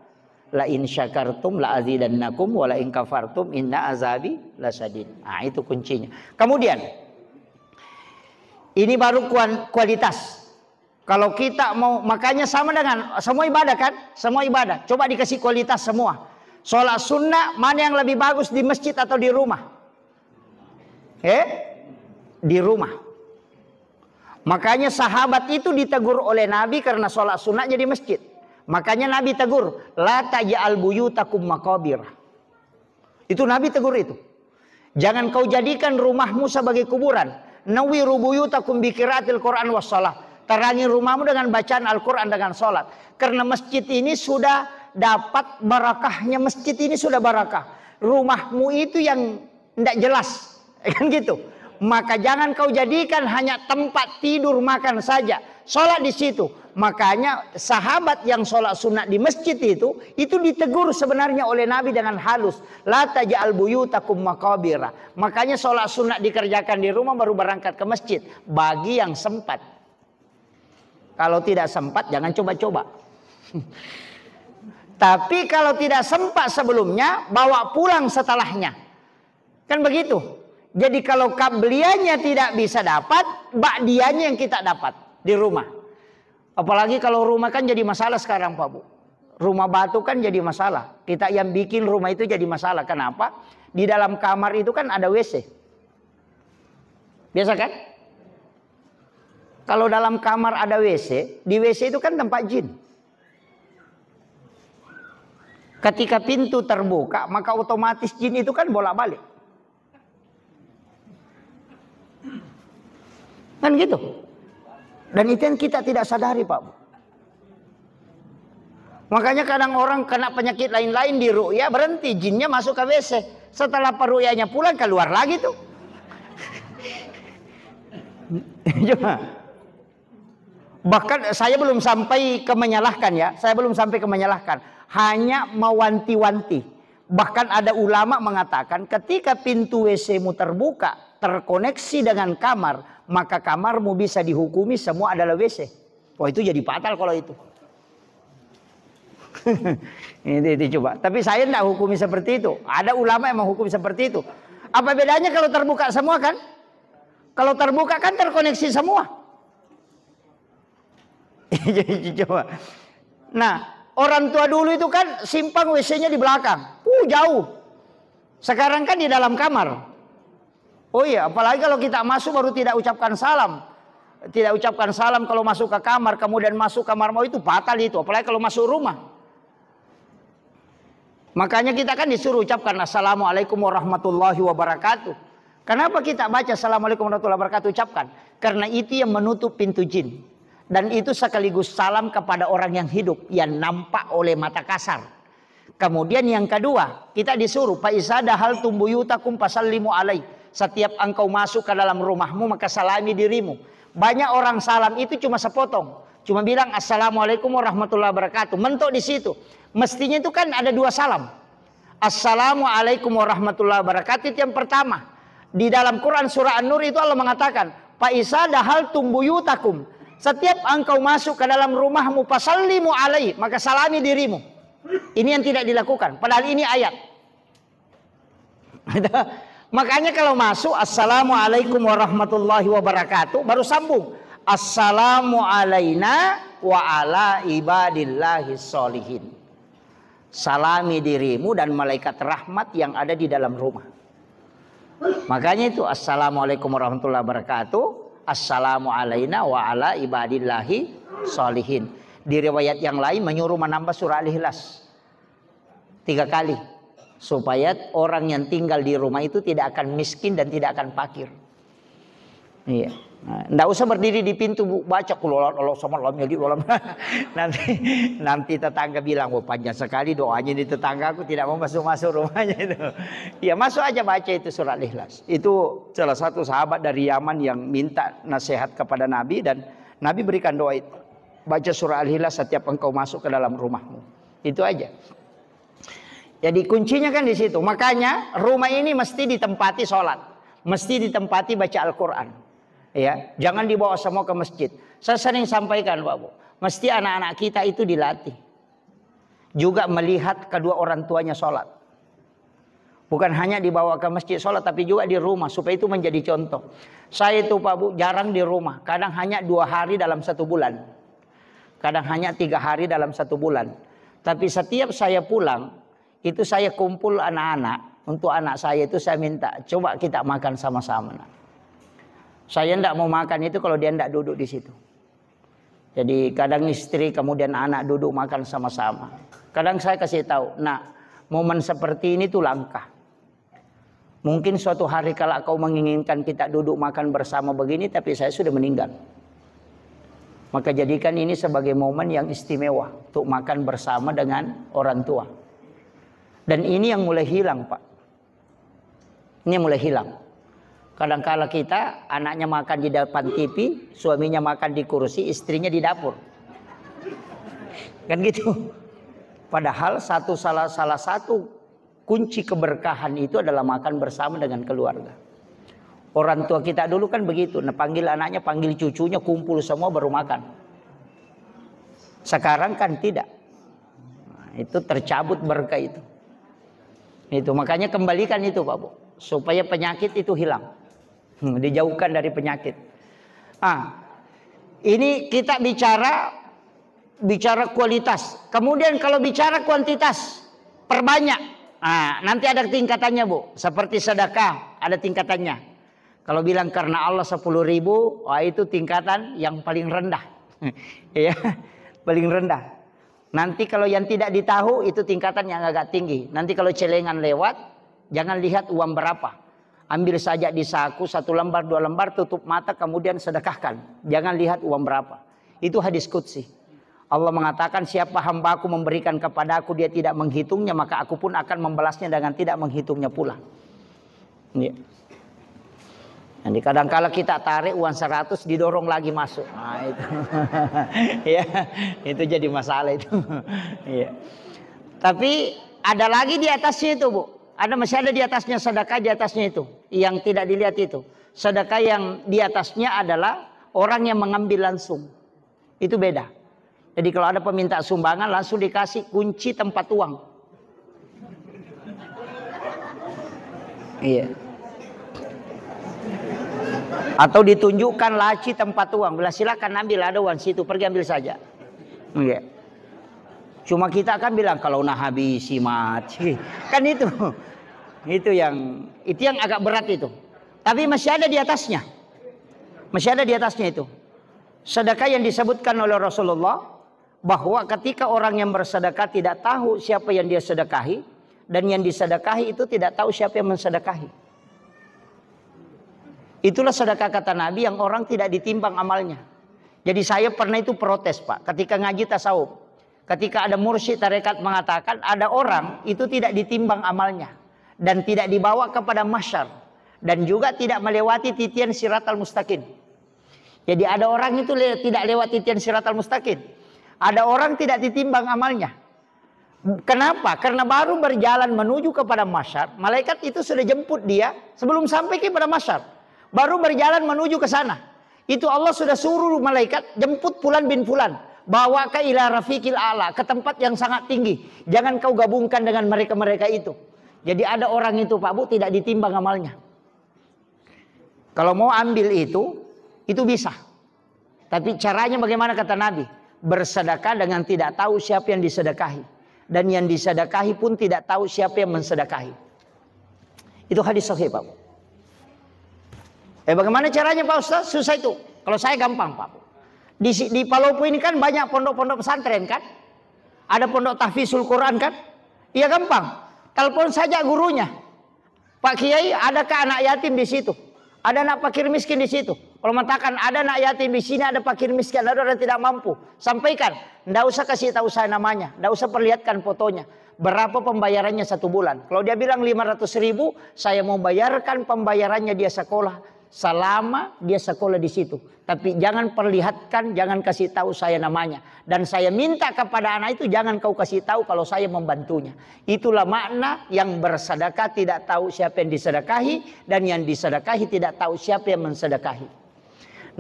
la in syakartum la azidannakum wa la in kafartum inna azabi lasadid. Nah, itu kuncinya. Kemudian ini baru kualitas. Kalau kita mau, makanya sama dengan semua ibadah kan? Semua ibadah. Coba dikasih kualitas semua. Sholat sunnah mana yang lebih bagus, di masjid atau di rumah? Di rumah. Makanya sahabat itu ditegur oleh Nabi karena sholat sunnahnya di masjid. Makanya Nabi tegur, la taj'al buyutakum maqabir. Itu Nabi tegur itu. Jangan kau jadikan rumahmu sebagai kuburan. Nawiru buyutakum bikiraatil Quran was shalah. Terangi rumahmu dengan bacaan Al-Quran, dengan sholat. Karena masjid ini sudah dapat barakahnya. Masjid ini sudah barakah. Rumahmu itu yang tidak jelas. Kan gitu. Maka jangan kau jadikan hanya tempat tidur makan saja. Sholat di situ. Makanya sahabat yang sholat sunat di masjid itu ditegur sebenarnya oleh Nabi dengan halus. La taj'al buyutakum maqabira. Makanya sholat sunat dikerjakan di rumah baru berangkat ke masjid. Bagi yang sempat. Kalau tidak sempat jangan coba-coba. Tapi kalau tidak sempat sebelumnya, bawa pulang setelahnya. Kan begitu. Jadi kalau kabliannya tidak bisa dapat, ba'diannya yang kita dapat di rumah. Apalagi kalau rumah kan jadi masalah sekarang Pak Bu. Rumah batu kan jadi masalah. Kita yang bikin rumah itu jadi masalah. Kenapa? Di dalam kamar itu kan ada WC. Biasa kan? Kalau dalam kamar ada WC, di WC itu kan tempat jin. Ketika pintu terbuka, maka otomatis jin itu kan bolak-balik. Kan gitu. Dan itu yang kita tidak sadari Pak. Makanya kadang orang kena penyakit lain-lain di ru'ya, berhenti, jinnya masuk ke WC. Setelah peru'yanya pulang, keluar lagi tuh. Coba. Bahkan saya belum sampai ke menyalahkan ya. Saya belum sampai ke menyalahkan. Hanya mewanti-wanti. Bahkan ada ulama mengatakan ketika pintu WC-mu terbuka, terkoneksi dengan kamar, maka kamarmu bisa dihukumi semua adalah WC. Wah, itu jadi fatal kalau itu. Itu coba. Tapi saya tidak hukumi seperti itu. Ada ulama yang menghukumi seperti itu. Apa bedanya kalau terbuka semua kan? Kalau terbuka kan terkoneksi semua. Coba. Nah, orang tua dulu itu kan simpang WC-nya di belakang. Jauh. Sekarang kan di dalam kamar. Oh iya, apalagi kalau kita masuk baru tidak ucapkan salam. Tidak ucapkan salam kalau masuk ke kamar, kemudian masuk kamar mau itu fatal itu. Apalagi kalau masuk rumah. Makanya kita kan disuruh ucapkan Assalamualaikum warahmatullahi wabarakatuh. Kenapa kita baca Assalamualaikum warahmatullahi wabarakatuh ucapkan? Karena itu yang menutup pintu jin. Dan itu sekaligus salam kepada orang yang hidup, yang nampak oleh mata kasar. Kemudian yang kedua, kita disuruh fa iza dahaltum buyutakum fasallimu alaihi. Setiap engkau masuk ke dalam rumahmu maka salami dirimu. Banyak orang salam itu cuma sepotong. Cuma bilang Assalamualaikum warahmatullahi wabarakatuh. Mentok di situ. Mestinya itu kan ada dua salam. Assalamualaikum warahmatullahi wabarakatuh itu yang pertama. Di dalam Quran surah An-Nur itu Allah mengatakan, fa isa dahaltum buyutakum, setiap engkau masuk ke dalam rumahmu fasallimu alaihi, maka salami dirimu. Ini yang tidak dilakukan, padahal ini ayat. Makanya kalau masuk assalamualaikum warahmatullahi wabarakatuh, baru sambung assalamu alaina wa ala ibadillahi sholihin. Salami dirimu dan malaikat rahmat yang ada di dalam rumah. Makanya itu assalamualaikum warahmatullahi wabarakatuh, assalamu alaina wa ala ibadillahi sholihin. Di riwayat yang lain menyuruh menambah surah Al-Ikhlas 3 kali, supaya orang yang tinggal di rumah itu tidak akan miskin dan tidak akan fakir. Iya. Nggak usah berdiri di pintu baca Allah sama nanti tetangga bilang, wah panjang sekali doanya di tetangga, aku tidak mau masuk rumahnya itu. Ya masuk aja baca itu surah Al-Ikhlas. Itu salah satu sahabat dari Yaman yang minta nasihat kepada Nabi, dan Nabi berikan doa itu. Baca surah Al-Ikhlas setiap engkau masuk ke dalam rumahmu. Itu aja. Jadi kuncinya kan di situ. Makanya rumah ini mesti ditempati sholat, mesti ditempati baca Al-Quran. Ya, jangan dibawa semua ke masjid. Saya sering sampaikan, Pak Bu, mesti anak-anak kita itu dilatih juga melihat kedua orang tuanya sholat. Bukan hanya dibawa ke masjid sholat, tapi juga di rumah, supaya itu menjadi contoh. Saya itu Pak Bu jarang di rumah, kadang hanya 2 hari dalam 1 bulan, kadang hanya 3 hari dalam 1 bulan. Tapi setiap saya pulang, itu saya kumpul anak-anak. Untuk anak saya itu saya minta, coba kita makan sama-sama. Saya tidak mau makan itu kalau dia tidak duduk di situ. Jadi kadang istri kemudian anak duduk makan sama-sama. Kadang saya kasih tahu, nah momen seperti ini tuh langka. Mungkin suatu hari kalau kau menginginkan kita duduk makan bersama begini, tapi saya sudah meninggal. Maka jadikan ini sebagai momen yang istimewa untuk makan bersama dengan orang tua. Dan ini yang mulai hilang, Pak. Ini yang mulai hilang. Kadang-kala kita anaknya makan di depan TV, suaminya makan di kursi, istrinya di dapur. Kan gitu. Padahal salah satu kunci keberkahan itu adalah makan bersama dengan keluarga. Orang tua kita dulu kan begitu, nah, panggil anaknya, panggil cucunya, kumpul semua baru makan. Sekarang kan tidak. Nah, itu tercabut berkah itu. Itu makanya kembalikan itu Pak Bu, supaya penyakit itu hilang. Dijauhkan dari penyakit. Ini kita bicara kualitas. Kemudian kalau bicara kuantitas, perbanyak. Nanti ada tingkatannya Bu. Seperti sedekah ada tingkatannya. Kalau bilang karena Allah 10.000, itu tingkatan yang paling rendah. Ya, paling rendah. Nanti kalau yang tidak ditahu itu tingkatan yang agak tinggi. Nanti kalau celengan lewat, jangan lihat uang berapa. Ambil saja di saku 1 lembar 2 lembar, tutup mata kemudian sedekahkan. Jangan lihat uang berapa. Itu hadis qudsi. Allah mengatakan siapa hambaku memberikan kepadaku dia tidak menghitungnya, maka aku pun akan membalasnya dengan tidak menghitungnya pula. Ya. Jadi kadang-kala kita tarik uang 100 didorong lagi masuk. Itu. Ya, itu jadi masalah itu. Ya. Tapi ada lagi di atasnya itu Bu. Masih ada di atasnya sedekah, di atasnya itu. Yang tidak dilihat itu. Sedekah yang di atasnya adalah orang yang mengambil langsung. Itu beda. Jadi kalau ada peminta sumbangan langsung dikasih kunci tempat uang. Iya. Atau ditunjukkan laci tempat uang. Bila silakan ambil, ada uang situ, pergi ambil saja. Iya. Cuma kita akan bilang kalau nah habisi mati. Kan itu. Itu yang agak berat itu. Tapi masih ada di atasnya. Masih ada di atasnya itu. Sedekah yang disebutkan oleh Rasulullah bahwa ketika orang yang bersedekah tidak tahu siapa yang dia sedekahi, dan yang disedekahi itu tidak tahu siapa yang mensedekahi. Itulah sedekah kata Nabi yang orang tidak ditimbang amalnya. Jadi saya pernah itu protes Pak ketika ngaji tasawuf. Ketika ada mursyid tarekat mengatakan ada orang itu tidak ditimbang amalnya dan tidak dibawa kepada mahsyar dan juga tidak melewati titian siratal mustaqim. Jadi ada orang itu tidak lewat titian siratal mustaqim. Ada orang tidak ditimbang amalnya. Kenapa? Karena baru berjalan menuju kepada masyar, malaikat itu sudah jemput dia sebelum sampai kepada masyar. Baru berjalan menuju ke sana. Itu Allah sudah suruh malaikat jemput Fulan bin Fulan, bawa ke ila rafiqil a'la, ke tempat yang sangat tinggi. Jangan kau gabungkan dengan mereka-mereka itu. Jadi ada orang itu Pak Bu tidak ditimbang amalnya. Kalau mau ambil itu bisa. Tapi caranya bagaimana kata Nabi? Bersedekah dengan tidak tahu siapa yang disedekahi. Dan yang disedekahi pun tidak tahu siapa yang mensedekahi. Itu hadis sahih Pak. Bagaimana caranya Pak Ustaz? Susah itu. Kalau saya gampang Pak. Di Palopo ini kan banyak pondok-pondok pesantren kan? Ada pondok tahfizul Quran kan? Iya gampang. Telepon saja gurunya. Pak Kiai, adakah anak yatim di situ? Ada anak fakir miskin di situ. Kalau mengatakan ada anak yatim di sini, ada fakir miskin, ada orang tidak mampu, sampaikan. Tidak usah kasih tahu saya namanya, tidak usah perlihatkan fotonya. Berapa pembayarannya 1 bulan? Kalau dia bilang 500.000, saya mau bayarkan pembayarannya dia sekolah selama dia sekolah di situ. Tapi jangan perlihatkan, jangan kasih tahu saya namanya. Dan saya minta kepada anak itu jangan kau kasih tahu kalau saya membantunya. Itulah makna yang bersedekah tidak tahu siapa yang disedekahi, dan yang disedekahi tidak tahu siapa yang mensedekahi.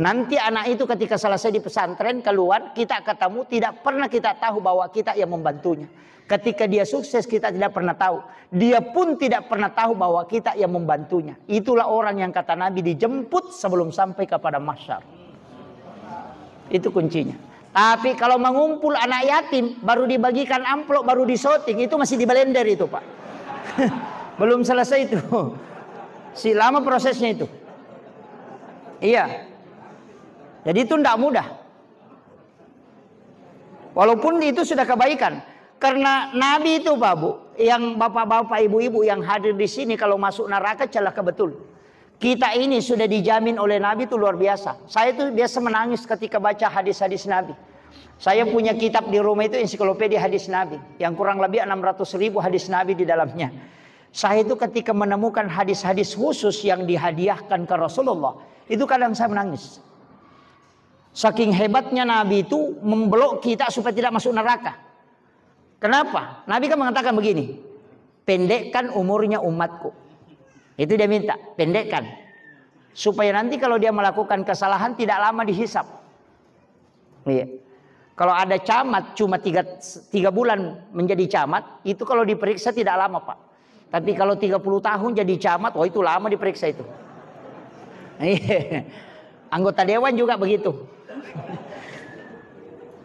Nanti anak itu ketika selesai di pesantren keluar, kita ketemu tidak pernah kita tahu bahwa kita yang membantunya. Ketika dia sukses kita tidak pernah tahu. Dia pun tidak pernah tahu bahwa kita yang membantunya. Itulah orang yang kata Nabi dijemput sebelum sampai kepada masyar. Itu kuncinya. Tapi kalau mengumpul anak yatim baru dibagikan amplop, baru disorting, itu masih di blender itu Pak. Belum selesai itu. Si lama prosesnya itu. Iya. Jadi itu tidak mudah. Walaupun itu sudah kebaikan. Karena Nabi itu Pak Bu, yang bapak-bapak ibu-ibu yang hadir di sini kalau masuk neraka celaka betul. Kita ini sudah dijamin oleh Nabi itu luar biasa. Saya itu biasa menangis ketika baca hadis-hadis Nabi. Saya punya kitab di rumah itu ensiklopedia hadis Nabi, yang kurang lebih 600.000 hadis Nabi di dalamnya. Saya itu ketika menemukan hadis-hadis khusus yang dihadiahkan ke Rasulullah, itu kadang saya menangis. Saking hebatnya Nabi itu memblok kita supaya tidak masuk neraka. Kenapa? Nabi kan mengatakan begini, pendekkan umurnya umatku. Itu dia minta, pendekkan. Supaya nanti kalau dia melakukan kesalahan tidak lama dihisap. Iya. Kalau ada camat cuma 3 bulan menjadi camat, itu kalau diperiksa tidak lama Pak. Tapi kalau 30 tahun jadi camat, oh itu lama diperiksa itu. Iya. Anggota dewan juga begitu.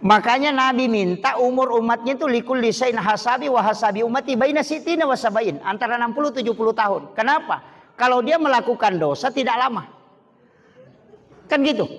Makanya Nabi minta umur umatnya itu likul lisain hasabi wa hasabi umati baina sitina wa sabain, antara 60-70 tahun. Kenapa? Kalau dia melakukan dosa tidak lama. Kan gitu.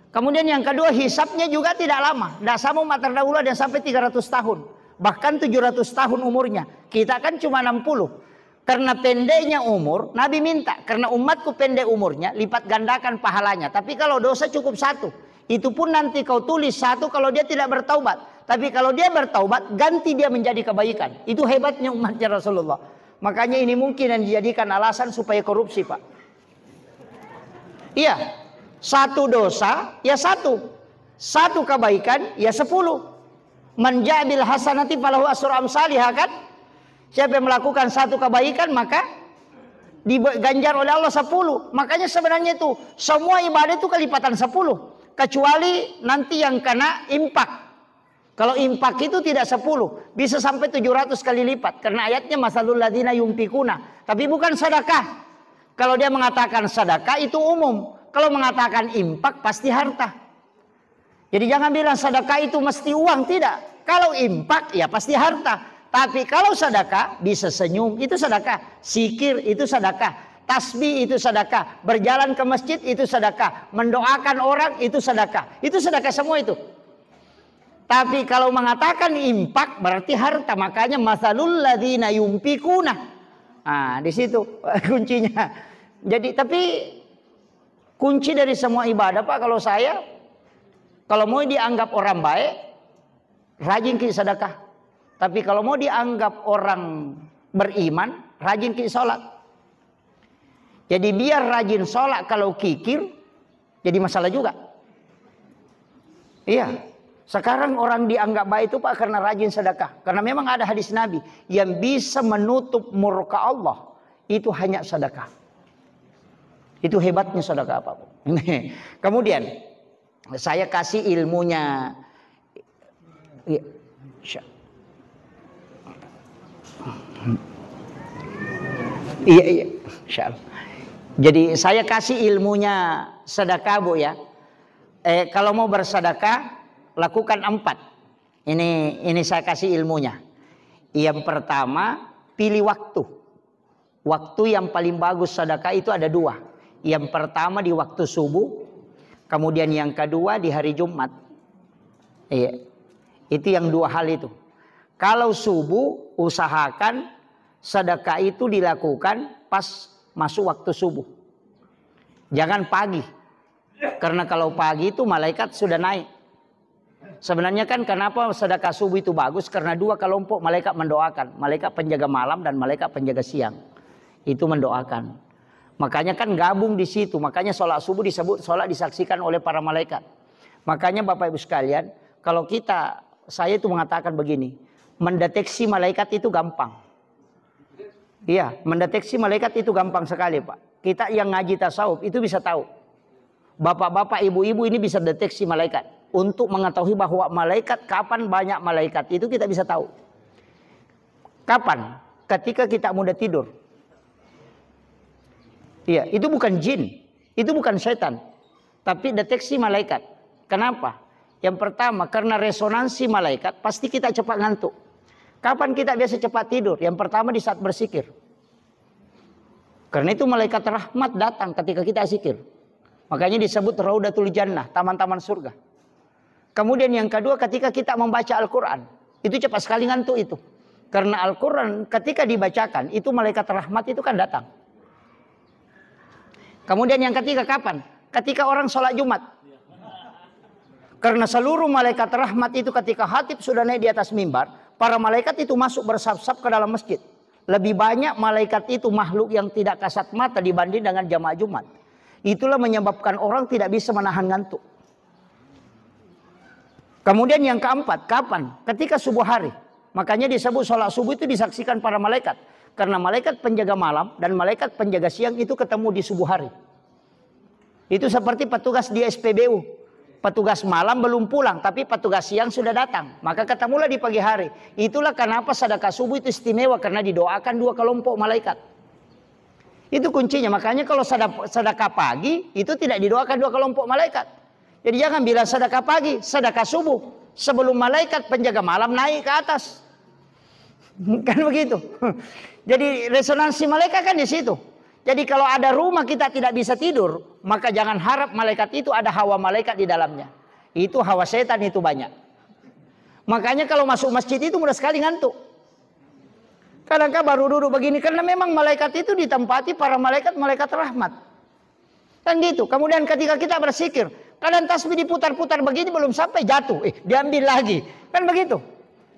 Kemudian yang kedua hisapnya juga tidak lama. Tidak sama umat terdahulu dan sampai 300 tahun. Bahkan 700 tahun umurnya. Kita kan cuma 60. Karena pendeknya umur, Nabi minta, karena umatku pendek umurnya, lipat gandakan pahalanya. Tapi kalau dosa cukup 1. Itu pun nanti kau tulis 1 kalau dia tidak bertaubat. Tapi kalau dia bertaubat, ganti dia menjadi kebaikan. Itu hebatnya umatnya Rasulullah. Makanya ini mungkin yang dijadikan alasan supaya korupsi Pak. Iya. 1 dosa, ya 1. 1 kebaikan, ya 10. Man ja'bil hasanati falahu asyru amsalihah kan? Siapa yang melakukan 1 kebaikan maka diganjar oleh Allah 10. Makanya sebenarnya itu semua ibadah itu kelipatan 10. Kecuali nanti yang kena impak. Kalau impak itu tidak 10, bisa sampai 700 kali lipat. Karena ayatnya masalul ladzina yunfikuna. Tapi bukan sedekah. Kalau dia mengatakan sedekah itu umum. Kalau mengatakan impak pasti harta. Jadi jangan bilang sedekah itu mesti uang, tidak. Kalau impak ya pasti harta. Tapi kalau sedekah bisa senyum, itu sedekah. Zikir itu sedekah. Tasbih itu sedekah, berjalan ke masjid itu sedekah, mendoakan orang itu sedekah. Itu sedekah semua itu. Tapi kalau mengatakan impak berarti harta, makanya masalul ladzina yunfikuna. Nah, di situ kuncinya. Jadi tapi kunci dari semua ibadah Pak kalau saya, kalau mau dianggap orang baik, rajin ke sedekah. Tapi kalau mau dianggap orang beriman, rajin ke salat. Jadi biar rajin sholat, kalau kikir jadi masalah juga. Iya. Sekarang orang dianggap baik itu Pak karena rajin sedekah. Karena memang ada hadis Nabi yang bisa menutup murka Allah itu hanya sedekah. Itu hebatnya sedekah Pak. Kemudian saya kasih ilmunya. Iya. Jadi saya kasih ilmunya sedekah Bu ya. Kalau mau bersedekah lakukan 4. Ini saya kasih ilmunya. Yang pertama, pilih waktu. Waktu yang paling bagus sedekah itu ada 2. Yang pertama di waktu subuh, kemudian yang kedua di hari Jumat. Iya. Itu yang 2 hal itu. Kalau subuh, usahakan sedekah itu dilakukan pas masuk waktu subuh. Jangan pagi. Karena kalau pagi itu malaikat sudah naik. Sebenarnya kan kenapa sedekah subuh itu bagus? Karena 2 kelompok malaikat mendoakan. Malaikat penjaga malam dan malaikat penjaga siang. Itu mendoakan. Makanya kan gabung di situ. Makanya sholat subuh disebut sholat disaksikan oleh para malaikat. Makanya Bapak Ibu sekalian, kalau saya itu mengatakan begini. Mendeteksi malaikat itu gampang. Iya, mendeteksi malaikat itu gampang sekali Pak. Kita yang ngaji tasawuf itu bisa tahu. Bapak-bapak, ibu-ibu ini bisa deteksi malaikat. Untuk mengetahui bahwa malaikat, kapan banyak malaikat, itu kita bisa tahu. Kapan? Ketika kita mudah tidur. Iya, itu bukan jin, itu bukan setan, tapi deteksi malaikat. Kenapa? Yang pertama, karena resonansi malaikat, pasti kita cepat ngantuk. Kapan kita biasa cepat tidur? Yang pertama di saat berzikir. Karena itu malaikat rahmat datang ketika kita zikir. Makanya disebut Raudatul Jannah, taman-taman surga. Kemudian yang kedua ketika kita membaca Al-Quran. Itu cepat sekali ngantuk itu. Karena Al-Quran ketika dibacakan itu malaikat rahmat itu kan datang. Kemudian yang ketiga kapan? Ketika orang sholat Jumat. Karena seluruh malaikat rahmat itu ketika khatib sudah naik di atas mimbar. Para malaikat itu masuk bersab-sab ke dalam masjid. Lebih banyak malaikat itu makhluk yang tidak kasat mata dibanding dengan jamaah Jumat. Itulah menyebabkan orang tidak bisa menahan ngantuk. Kemudian yang keempat, kapan? Ketika subuh hari. Makanya disebut sholat subuh itu disaksikan para malaikat. Karena malaikat penjaga malam dan malaikat penjaga siang itu ketemu di subuh hari. Itu seperti petugas di SPBU. Petugas malam belum pulang, tapi petugas siang sudah datang. Maka ketemulah di pagi hari. Itulah kenapa sedekah subuh itu istimewa. Karena didoakan 2 kelompok malaikat. Itu kuncinya. Makanya kalau sedekah pagi, itu tidak didoakan 2 kelompok malaikat. Jadi jangan bilang sedekah pagi, sedekah subuh. Sebelum malaikat penjaga malam naik ke atas. Kan begitu. Jadi resonansi malaikat kan di situ. Jadi kalau ada rumah kita tidak bisa tidur, maka jangan harap malaikat itu ada hawa malaikat di dalamnya. Itu hawa setan itu banyak. Makanya kalau masuk masjid itu mudah sekali ngantuk. Kadang-kadang baru duduk begini. Karena memang malaikat itu ditempati para malaikat rahmat. Kan gitu. Kemudian ketika kita berzikir, kadang tasbih diputar-putar begini belum sampai jatuh. Diambil lagi. Kan begitu.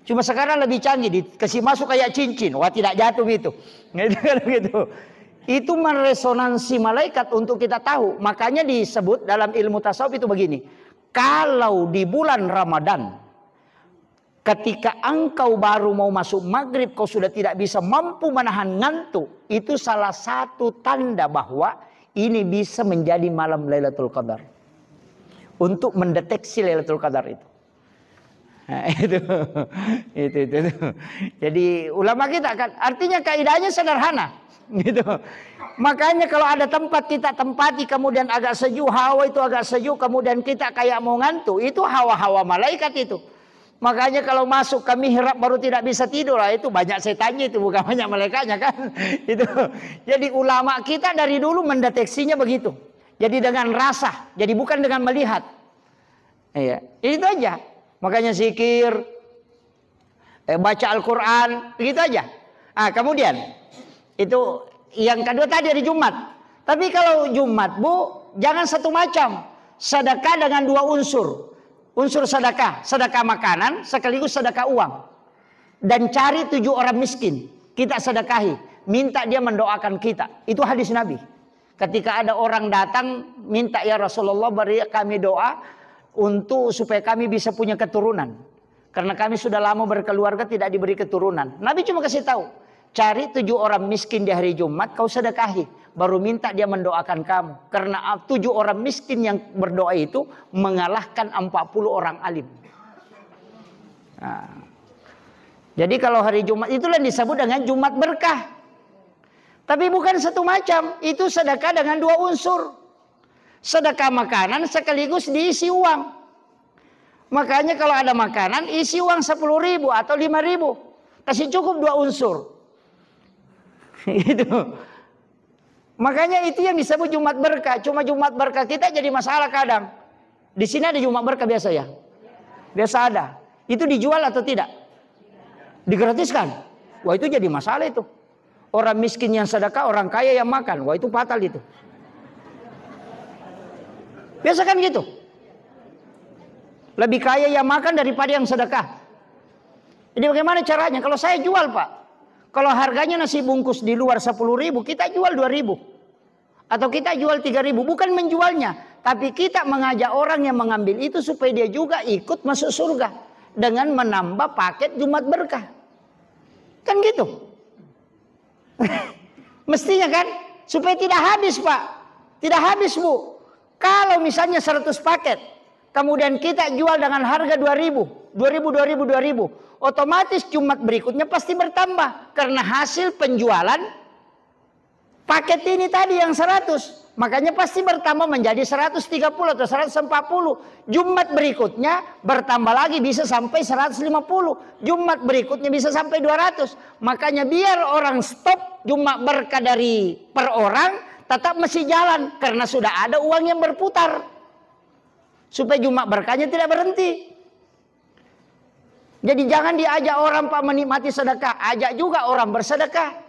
Cuma sekarang lebih canggih. Dikasih masuk kayak cincin. Wah tidak jatuh gitu. Gitu. Itu meresonansi malaikat untuk kita tahu. Makanya disebut dalam ilmu tasawuf itu begini. Kalau di bulan Ramadan, ketika engkau baru mau masuk maghrib, kau sudah tidak bisa mampu menahan ngantuk. Itu salah satu tanda bahwa ini bisa menjadi malam Lailatul Qadar. Untuk mendeteksi Lailatul Qadar itu. Nah, itu. Jadi ulama kita kan artinya kaidahnya sederhana. Gitu. Makanya kalau ada tempat kita tempati kemudian agak sejuk, hawa itu agak sejuk, kemudian kita kayak mau ngantuk, itu hawa-hawa malaikat itu. Makanya kalau masuk ke mihrab baru tidak bisa tidur, itu banyak setannya itu, bukan banyak malaikatnya kan. Itu. Jadi ulama kita dari dulu mendeteksinya begitu. Jadi dengan rasa, jadi bukan dengan melihat. Iya, itu aja. Makanya zikir, baca Al-Quran, begitu aja. Kemudian itu yang kedua tadi hari Jumat. Tapi kalau Jumat Bu, jangan satu macam. Sedekah dengan 2 unsur. Unsur sedekah makanan sekaligus sedekah uang. Dan cari 7 orang miskin, kita sedekahi, minta dia mendoakan kita. Itu hadis Nabi. Ketika ada orang datang minta ya Rasulullah beri kami doa untuk supaya kami bisa punya keturunan. Karena kami sudah lama berkeluarga tidak diberi keturunan. Nabi cuma kasih tahu, cari 7 orang miskin di hari Jumat, kau sedekahi. Baru minta dia mendoakan kamu. Karena 7 orang miskin yang berdoa itu mengalahkan 40 orang alim. Nah, jadi kalau hari Jumat itulah yang disebut dengan Jumat berkah. Tapi bukan satu macam. Itu sedekah dengan 2 unsur. Sedekah makanan sekaligus diisi uang. Makanya kalau ada makanan isi uang 10.000 atau 5.000. Kasih cukup 2 unsur. Itu. Makanya itu yang disebut Jumat berkah. Cuma Jumat berkah kita jadi masalah kadang. Di sini ada Jumat berkah biasa ya? Biasa ada. Itu dijual atau tidak? Digratiskan. Wah itu jadi masalah itu. Orang miskin yang sedekah, orang kaya yang makan. Wah itu fatal itu. Biasa kan gitu. Lebih kaya yang makan daripada yang sedekah. Jadi bagaimana caranya? Kalau saya jual Pak. Kalau harganya nasi bungkus di luar 10.000, kita jual 2.000. Atau kita jual 3.000. Bukan menjualnya. Tapi kita mengajak orang yang mengambil itu supaya dia juga ikut masuk surga. Dengan menambah paket Jumat berkah. Kan gitu. Mestinya kan. Supaya tidak habis Pak. Tidak habis Bu. Kalau misalnya 100 paket. Kemudian kita jual dengan harga 2.000. 2.000. Otomatis Jumat berikutnya pasti bertambah. Karena hasil penjualan paket ini tadi yang 100. Makanya pasti bertambah menjadi 130 atau 140. Jumat berikutnya bertambah lagi bisa sampai 150. Jumat berikutnya bisa sampai 200. Makanya biar orang stop Jumat berkah dari per orang tetap masih jalan. Karena sudah ada uang yang berputar. Supaya Jumat berkahnya tidak berhenti. Jadi jangan diajak orang Pak menikmati sedekah. Ajak juga orang bersedekah.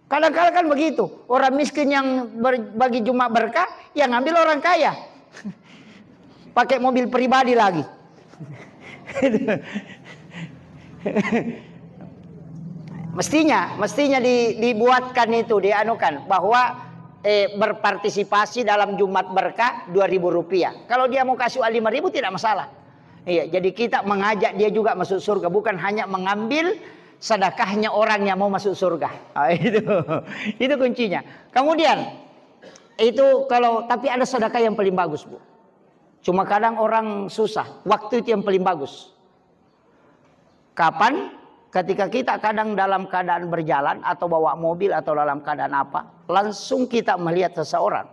Kadang-kadang kan begitu. Orang miskin yang bagi Jumat berkah, yang ngambil orang kaya. Pakai mobil pribadi lagi. Mestinya dibuatkan itu, dianukan. Bahwa berpartisipasi dalam Jumat berkah 2.000 rupiah. Kalau dia mau kasih 5.000 tidak masalah. Iya, jadi kita mengajak dia juga masuk surga. Bukan hanya mengambil sedekahnya orang yang mau masuk surga. Nah, itu kuncinya. Kemudian itu tapi ada sedekah yang paling bagus Bu. Cuma kadang orang susah. Waktu itu yang paling bagus. Kapan? Ketika kita kadang dalam keadaan berjalan atau bawa mobil atau dalam keadaan apa, langsung kita melihat seseorang,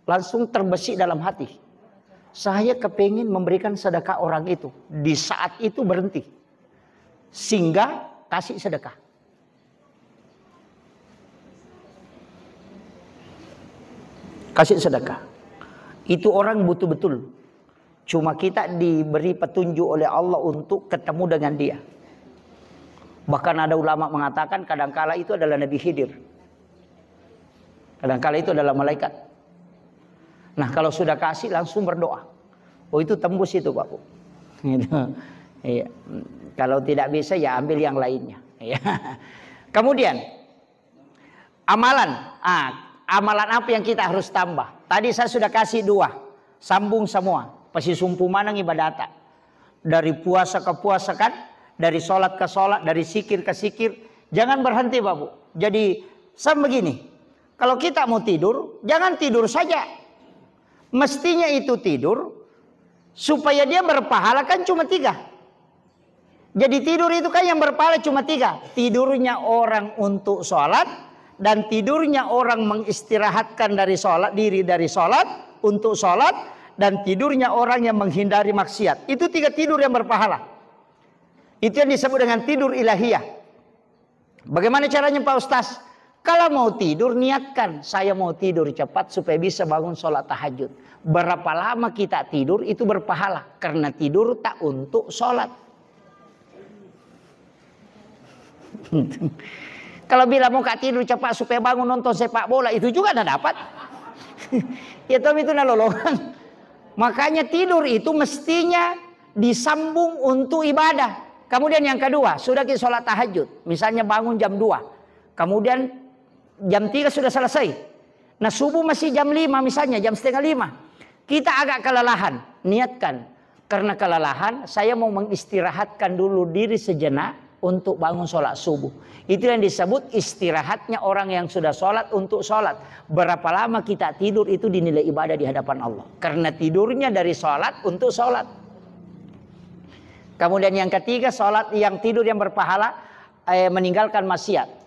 langsung terbesit dalam hati. Saya kepingin memberikan sedekah orang itu. Di saat itu berhenti. Sehingga kasih sedekah. Kasih sedekah. Itu orang butuh betul. Cuma kita diberi petunjuk oleh Allah untuk ketemu dengan dia. Bahkan ada ulama mengatakan kadangkala itu adalah Nabi Khidir. Kadangkala itu adalah malaikat. Nah kalau sudah kasih langsung berdoa. Oh itu tembus itu Pak Bu. Gitu. Iya. Kalau tidak bisa ya ambil yang lainnya. Iya. Kemudian amalan. Amalan apa yang kita harus tambah? Tadi saya sudah kasih 2. Sambung semua. Pasti sumpu manang ibadata. Dari puasa ke puasa kan. Dari sholat ke sholat. Dari sikir ke sikir. Jangan berhenti Pak Bu. Jadi sama begini. Kalau kita mau tidur. Jangan tidur saja. Mestinya itu tidur supaya dia berpahala kan cuma 3. Jadi tidur itu kan yang berpahala cuma 3. Tidurnya orang untuk sholat dan tidurnya orang mengistirahatkan dari sholat, diri dari sholat untuk sholat, dan tidurnya orang yang menghindari maksiat. Itu 3 tidur yang berpahala. Itu yang disebut dengan tidur ilahiyah. Bagaimana caranya Pak Ustaz? Kalau mau tidur niatkan, saya mau tidur cepat supaya bisa bangun sholat tahajud. Berapa lama kita tidur itu berpahala. Karena tidur tak untuk sholat. Kalau bilang mau tidur cepat supaya bangun nonton sepak bola, itu juga tidak dapat. Ya tapi itu nolongan. Makanya tidur itu mestinya disambung untuk ibadah. Kemudian yang kedua, sudah kita sholat tahajud. Misalnya bangun jam 2. Kemudian jam 3 sudah selesai. Nah subuh masih jam 5 misalnya, jam setengah 5. Kita agak kelelahan, niatkan. Karena kelelahan, saya mau mengistirahatkan dulu diri sejenak untuk bangun sholat subuh. Itu yang disebut istirahatnya orang yang sudah sholat untuk sholat. Berapa lama kita tidur itu dinilai ibadah di hadapan Allah. Karena tidurnya dari sholat untuk sholat. Kemudian yang ketiga, sholat yang tidur yang berpahala, meninggalkan maksiat.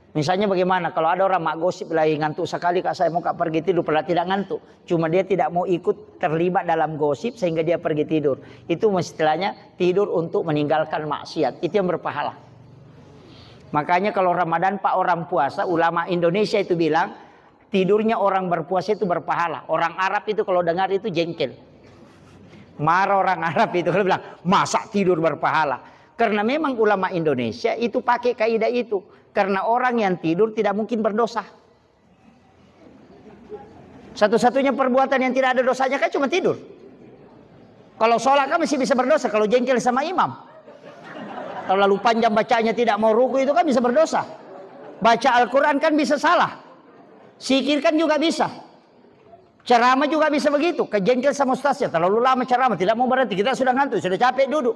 Misalnya bagaimana kalau ada orang mak gosip lagi ngantuk sekali, kak saya mau pergi tidur, padahal tidak ngantuk. Cuma dia tidak mau ikut terlibat dalam gosip sehingga dia pergi tidur. Itu istilahnya tidur untuk meninggalkan maksiat. Itu yang berpahala. Makanya kalau Ramadan Pak orang puasa, ulama Indonesia itu bilang tidurnya orang berpuasa itu berpahala. Orang Arab itu kalau dengar itu jengkel. Marah orang Arab itu kalau bilang masa tidur berpahala. Karena memang ulama Indonesia itu pakai kaidah itu. Karena orang yang tidur tidak mungkin berdosa. Satu-satunya perbuatan yang tidak ada dosanya kan cuma tidur. Kalau sholat kan masih bisa berdosa kalau jengkel sama imam. Kalau lalu panjang bacanya tidak mau ruku itu kan bisa berdosa. Baca Al-Quran kan bisa salah. Zikir kan juga bisa. Ceramah juga bisa begitu. Kejengkel sama ustaznya. Terlalu lama ceramah tidak mau berhenti. Kita sudah ngantuk, sudah capek duduk.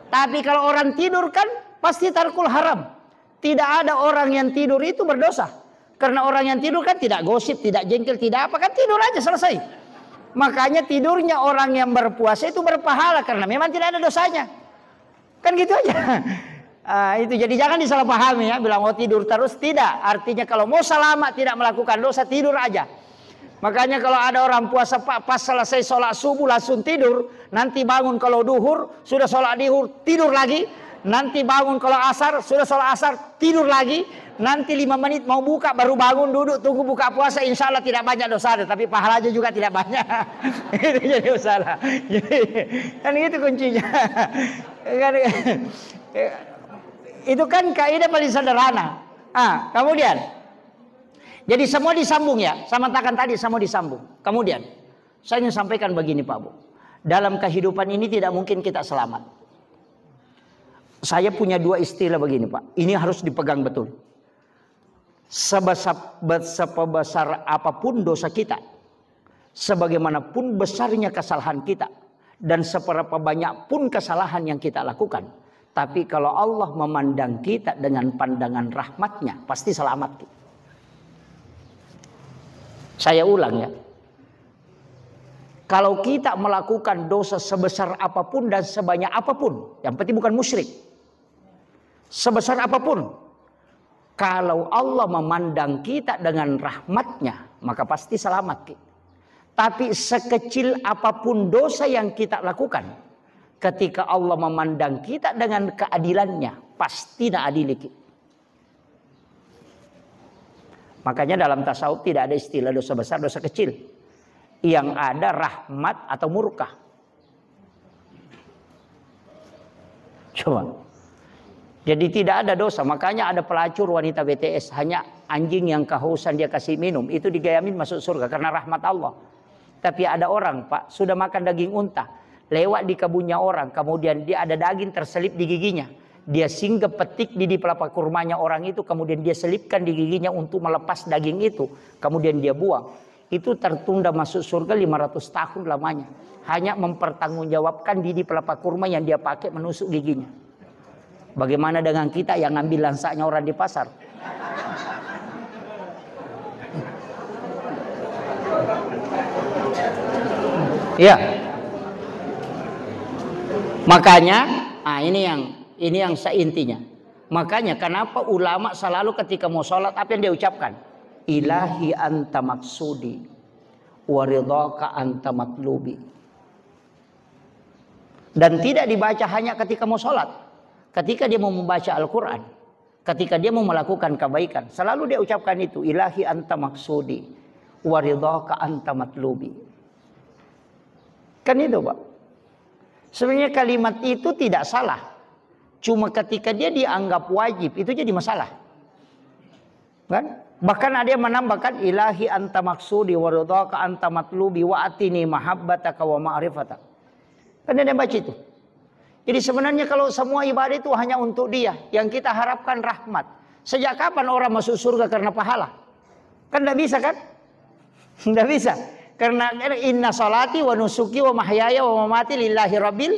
Tapi kalau orang tidur kan pasti tarkul haram. Tidak ada orang yang tidur itu berdosa. Karena orang yang tidur kan tidak gosip, tidak jengkel, tidak apa. Kan tidur aja selesai. Makanya tidurnya orang yang berpuasa itu berpahala. Karena memang tidak ada dosanya. Kan gitu aja. Itu jadi jangan disalahpahami ya. Bilang oh tidur terus. Tidak. Artinya kalau mau selamat tidak melakukan dosa, tidur aja. Makanya kalau ada orang puasa pas selesai sholat subuh langsung tidur. Nanti bangun kalau duhur, sudah sholat duhur, tidur lagi. Nanti bangun kalau asar, sudah sholat asar, tidur lagi. Nanti 5 menit mau buka, baru bangun, duduk, tunggu buka puasa. Insya Allah tidak banyak dosa, tapi pahalanya juga tidak banyak. Itu jadi usaha. Kan itu kuncinya. Itu kan kaidah paling sederhana. Kemudian. Jadi semua disambung ya. Sama takan tadi semua disambung. Kemudian. Saya ingin sampaikan begini Pak Bu. Dalam kehidupan ini tidak mungkin kita selamat. Saya punya 2 istilah begini Pak. Ini harus dipegang betul. Sebesar apapun dosa kita, sebagaimanapun besarnya kesalahan kita, dan seberapa banyak pun kesalahan yang kita lakukan, tapi kalau Allah memandang kita dengan pandangan rahmatnya, pasti selamat. Saya ulang ya. Kalau kita melakukan dosa sebesar apapun dan sebanyak apapun, yang penting bukan musyrik. Sebesar apapun, kalau Allah memandang kita dengan rahmatnya, maka pasti selamat. Tapi sekecil apapun dosa yang kita lakukan, ketika Allah memandang kita dengan keadilannya, pasti tidak adil. Makanya dalam tasawuf tidak ada istilah dosa besar, dosa kecil. Yang ada rahmat atau murka. Coba. Jadi tidak ada dosa. Makanya ada pelacur wanita BTS. Hanya anjing yang kehausan dia kasih minum. Itu digayamin masuk surga karena rahmat Allah. Tapi ada orang Pak sudah makan daging unta. Lewat di kebunnya orang. Kemudian dia ada daging terselip di giginya. Dia singgah petik di pelapa kurmanya orang itu. Kemudian dia selipkan di giginya untuk melepas daging itu. Kemudian dia buang. Itu tertunda masuk surga 500 tahun lamanya. Hanya mempertanggungjawabkan di pelapa kurma yang dia pakai menusuk giginya. Bagaimana dengan kita yang ngambil langsanya orang di pasar? Ya. Makanya, ini yang seintinya. Makanya kenapa ulama selalu ketika mau sholat apa yang dia ucapkan? Ilahi anta maksudi wa ridhaka anta matlubi. Dan tidak dibaca hanya ketika mau sholat. Ketika dia mau membaca Al-Quran, ketika dia mau melakukan kebaikan, selalu dia ucapkan itu, ilahi anta maksudi wa ridhaka anta matlubi. Kan itu Pak. Sebenarnya kalimat itu tidak salah. Cuma ketika dia dianggap wajib, itu jadi masalah. Kan? Bahkan ada yang menambahkan ilahi anta maksudi wa ridhaka anta matlubi wa atini mahabbataka wa ma'rifataka. Kan ada yang baca itu. Jadi sebenarnya kalau semua ibadah itu hanya untuk dia. Yang kita harapkan rahmat. Sejak kapan orang masuk surga karena pahala? Kan tidak bisa kan? Tidak bisa. Karena inna salati wa nusuki wa mahyaya wa mamati lillahi rabbil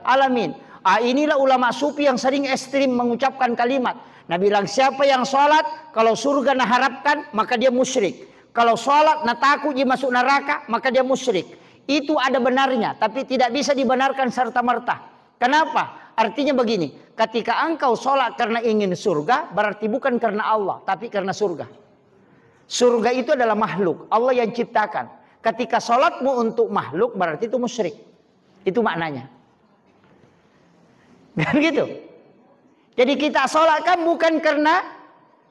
alamin. Inilah ulama sufi yang sering ekstrim mengucapkan kalimat. Nah bilang siapa yang sholat kalau surga nak harapkan maka dia musyrik. Kalau sholat nak takut dia masuk neraka maka dia musyrik. Itu ada benarnya tapi tidak bisa dibenarkan serta-merta. Kenapa? Artinya begini, ketika engkau sholat karena ingin surga berarti bukan karena Allah tapi karena surga. Surga itu adalah makhluk, Allah yang ciptakan. Ketika sholatmu untuk makhluk berarti itu musyrik. Itu maknanya. Kan gitu. Jadi kita sholat kan bukan karena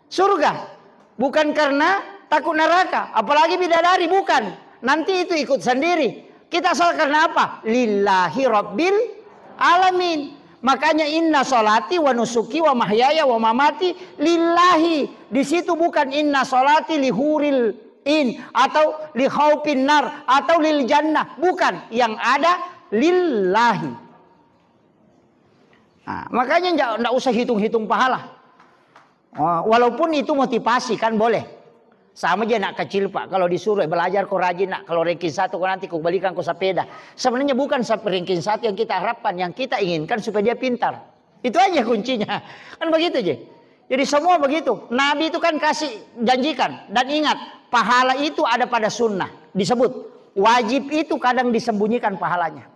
surga. Bukan karena takut neraka. Apalagi bidadari, bukan. Nanti itu ikut sendiri. Kita sholat karena apa? Lillahi rabbil alamin. Makanya inna sholati wa nusuki wa mahyaya wa mamati lillahi. Di situ bukan inna sholati lihuril atau li khaufin nar atau lil jannah, bukan, yang ada lillahi. Nah, makanya enggak usah hitung-hitung pahala. Walaupun itu motivasi kan boleh. Sama aja anak kecil Pak, kalau disuruh belajar kau rajin nak, kalau ranking 1 kau nanti kau balikan kau sepeda. Sebenarnya bukan ranking 1 yang kita harapkan, yang kita inginkan supaya dia pintar. Itu aja kuncinya. Kan begitu aja. Jadi semua begitu. Nabi itu kan kasih janjikan dan ingat pahala itu ada pada sunnah. Disebut wajib itu kadang disembunyikan pahalanya.